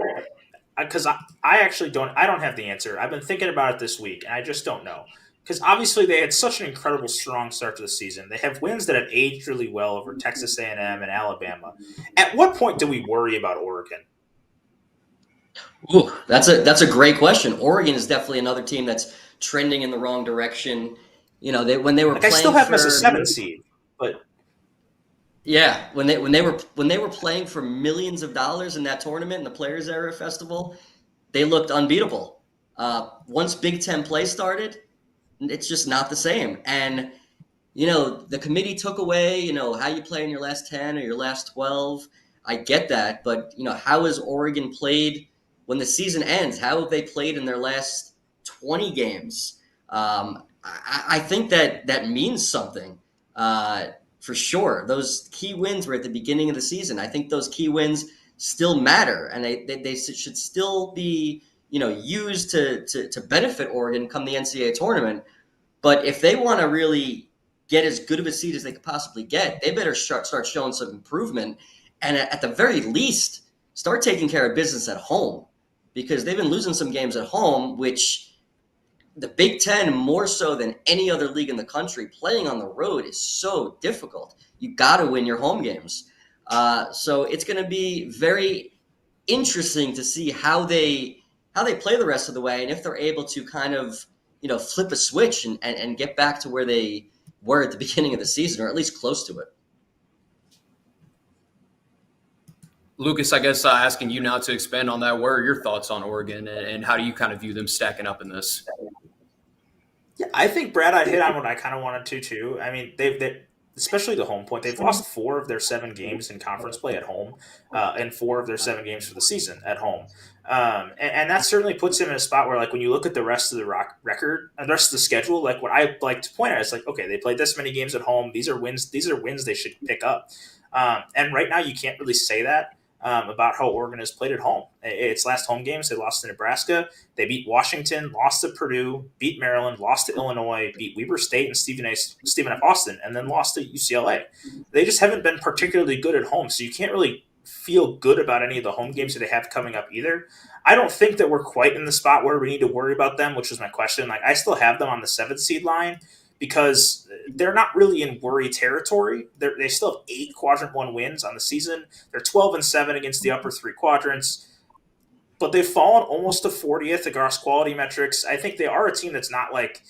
Because I actually don't have the answer. I've been thinking about it this week, and I just don't know. Because obviously they had such an incredible, strong start to the season. They have wins that have aged really well over Texas A&M and Alabama. At what point do we worry about Oregon? Ooh, that's a great question. Oregon is definitely another team that's trending in the wrong direction. When they were playing, I still have them as a 7 seed, but yeah, when they were playing for millions of dollars in that tournament in the Players Era Festival, they looked unbeatable. Once Big Ten play started, it's just not the same. And the committee took away how you play in your last 10 or your last 12. I get that, but how has Oregon played when the season ends? How have they played in their last 20 games? I think that means something. For sure. Those key wins were at the beginning of the season. I think those key wins still matter, and they should still be used to benefit Oregon come the NCAA tournament. But if they want to really get as good of a seed as they could possibly get, they better start showing some improvement, and at the very least start taking care of business at home, because they've been losing some games at home, which the Big Ten, more so than any other league in the country, playing on the road is so difficult. You got to win your home games. So it's going to be very interesting to see how they play the rest of the way, and if they're able to kind of flip a switch and get back to where they were at the beginning of the season, or at least close to it. Lucas, I guess asking you now to expand on that, where are your thoughts on Oregon, and how do you kind of view them stacking up in this? Yeah, I think Brad, I hit on what I kind of wanted to too. I mean, they especially the home point. They've lost 4 of their 7 games in conference play at home, and 4 of their 7 games for the season at home. And that certainly puts them in a spot where, like, when you look at the rest of the record and the rest of the schedule, like, what I like to point out is, like, okay, they played this many games at home. These are wins they should pick up. And right now you can't really say that. about how Oregon has played at home. Its last home games, they lost to Nebraska, they beat Washington, lost to Purdue, beat Maryland, lost to Illinois, beat Weber State and Stephen F. Austin, and then lost to UCLA. They just haven't been particularly good at home, so you can't really feel good about any of the home games that they have coming up either. I don't think that we're quite in the spot where we need to worry about them, which was my question. Like, I still have them on the 7th seed line because they're not really in worry territory. They still have 8 quadrant 1 wins on the season. They're 12-7 against the upper 3 quadrants, but they've fallen almost to 40th across quality metrics. I think they are a team that's not like,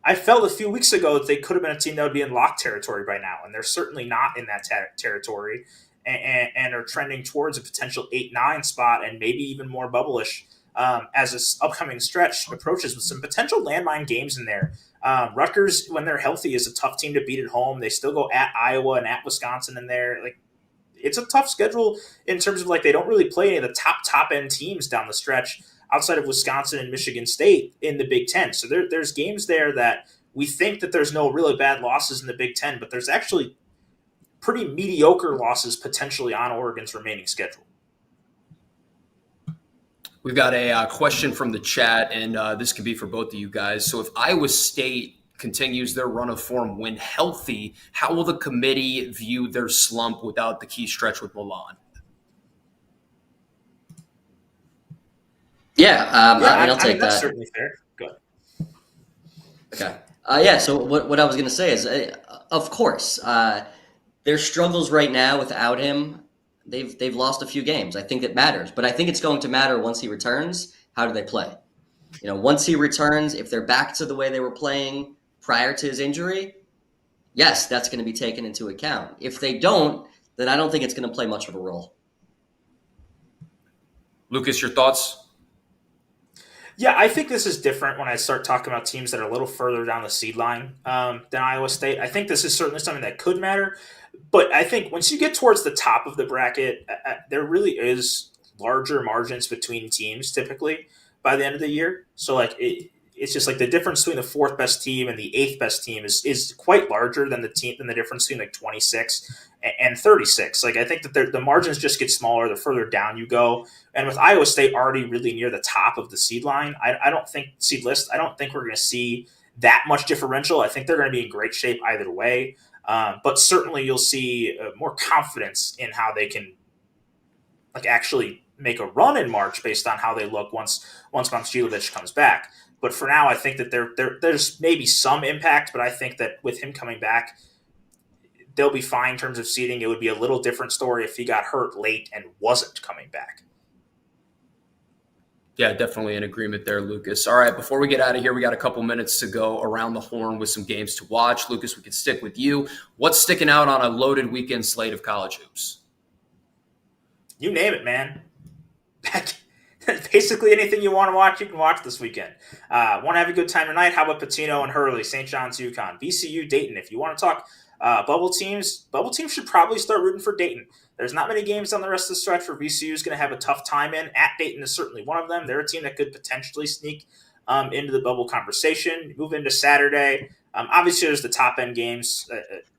I felt a few weeks ago that they could have been a team that would be in lock territory by now, and they're certainly not in that territory. And are trending towards a potential 8-9 spot and maybe even more bubble-ish as this upcoming stretch approaches with some potential landmine games in there. Rutgers, when they're healthy, is a tough team to beat at home. They still go at Iowa and at Wisconsin in there. Like, it's a tough schedule in terms of, like, they don't really play any of the top-end teams down the stretch outside of Wisconsin and Michigan State in the Big Ten. So there's games there that we think that there's no really bad losses in the Big Ten, but there's actually pretty mediocre losses potentially on Oregon's remaining schedule. We've got a question from the chat, and this could be for both of you guys. So if Iowa State continues their run of form when healthy, how will the committee view their slump without the key stretch with Milan? I'll take that's that. Certainly fair. Go ahead. Okay. So what I was going to say is, of course, their struggles right now without him, they've lost a few games. I think it matters, but I think it's going to matter once he returns. How do they play? Once he returns, if they're back to the way they were playing prior to his injury, yes, that's going to be taken into account. If they don't, then I don't think it's going to play much of a role. Lucas, your thoughts? Yeah, I think this is different when I start talking about teams that are a little further down the seed line than Iowa State. I think this is certainly something that could matter. But I think once you get towards the top of the bracket, there really is larger margins between teams typically by the end of the year. So it's just like the difference between the 4th best team and the 8th best team is quite larger than the difference between like 26 and 36. Like, I think that the margins just get smaller the further down you go. And with Iowa State already really near the top of the seed line, I don't think seed list. I don't think we're going to see that much differential. I think they're going to be in great shape either way. But certainly you'll see more confidence in how they can actually make a run in March based on how they look once Momcilovic comes back. But for now, I think that there's maybe some impact, but I think that with him coming back, they'll be fine in terms of seeding. It would be a little different story if he got hurt late and wasn't coming back. Yeah, definitely in agreement there, Lucas. All right, before we get out of here, we got a couple minutes to go around the horn with some games to watch. Lucas, we can stick with you. What's sticking out on a loaded weekend slate of college hoops? You name it, man. Basically anything you want to watch, you can watch this weekend. Want to have a good time tonight? How about Patino and Hurley, St. John's, UConn, VCU, Dayton? If you want to talk bubble teams should probably start rooting for Dayton. There's not many games on the rest of the stretch where VCU is going to have a tough time in. At Dayton is certainly one of them. They're a team that could potentially sneak into the bubble conversation. Move into Saturday. Obviously, there's the top-end games.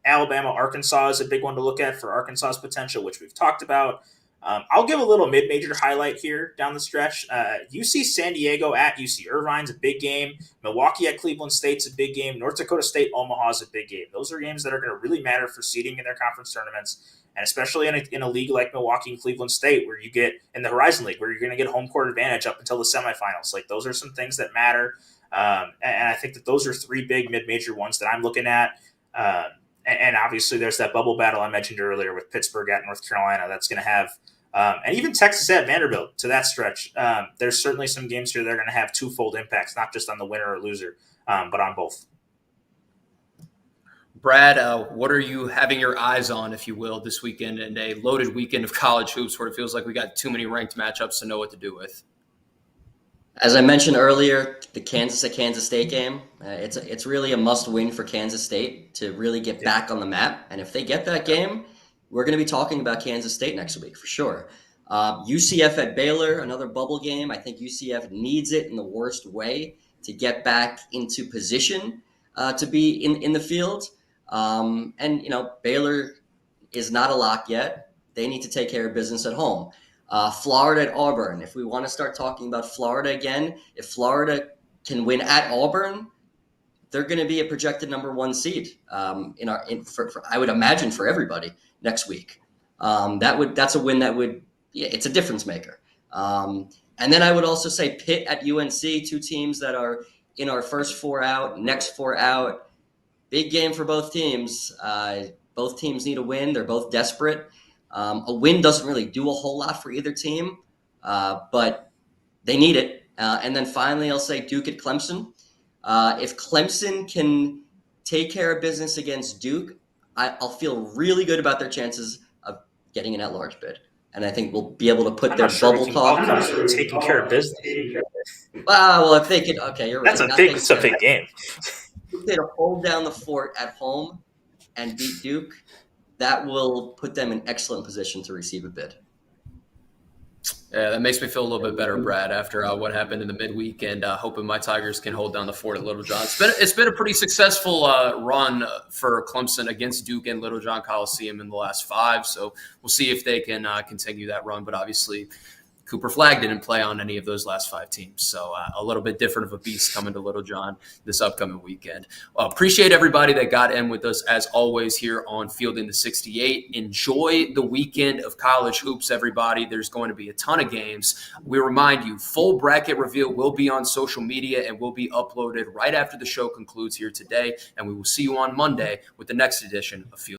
Alabama, Arkansas is a big one to look at for Arkansas's potential, which we've talked about. I'll give a little mid-major highlight here down the stretch. UC San Diego at UC Irvine's a big game. Milwaukee at Cleveland State's a big game. North Dakota State Omaha is a big game. Those are games that are going to really matter for seeding in their conference tournaments, and especially in a league like Milwaukee and Cleveland State, where you get in the Horizon League, where you're going to get home court advantage up until the semifinals. Like, those are some things that matter, and I think that those are 3 big mid-major ones that I'm looking at. And obviously, there's that bubble battle I mentioned earlier with Pittsburgh at North Carolina. That's going to have and even Texas at Vanderbilt to that stretch. There's certainly some games here that are going to have twofold impacts, not just on the winner or loser, but on both. Brad, what are you having your eyes on, if you will, this weekend and a loaded weekend of college hoops where it feels like we got too many ranked matchups to know what to do with? As I mentioned earlier, the Kansas State game, it's really a must-win for Kansas State to really get back on the map. And if they get that game, we're going to be talking about Kansas State next week for sure. UCF at Baylor, another bubble game. I think UCF needs it in the worst way to get back into position to be in the field. And Baylor is not a lock yet. they need to take care of business at home. Florida at Auburn. If we want to start talking about Florida again, if Florida can win at Auburn, they're going to be a projected number 1 seed I would imagine for everybody next week. That's a win that would, it's a difference maker. And then I would also say Pitt at UNC, 2 teams that are in our first 4 out, next 4 out. Big game for both teams. Both teams need a win. They're both desperate. A win doesn't really do a whole lot for either team, but they need it. And then finally, I'll say Duke at Clemson. If Clemson can take care of business against Duke, I'll feel really good about their chances of getting an at-large bid. And I think we'll be able to put their bubble talk. Taking care of business. Well, if they could, okay, you're right. That's a big game. If they hold down the fort at home and beat Duke, that will put them in excellent position to receive a bid. Yeah, that makes me feel a little bit better, Brad, after what happened in the midweek, and hoping my Tigers can hold down the fort at Little John. It's been a pretty successful run for Clemson against Duke and Little John Coliseum in the last 5, so we'll see if they can continue that run. But obviously, Cooper Flagg didn't play on any of those last 5 teams, so a little bit different of a beast coming to Little John this upcoming weekend. Appreciate everybody that got in with us, as always, here on Fielding the 68. Enjoy the weekend of college hoops, everybody. There's going to be a ton of games. We remind you, full bracket reveal will be on social media and will be uploaded right after the show concludes here today, and we will see you on Monday with the next edition of Fielding.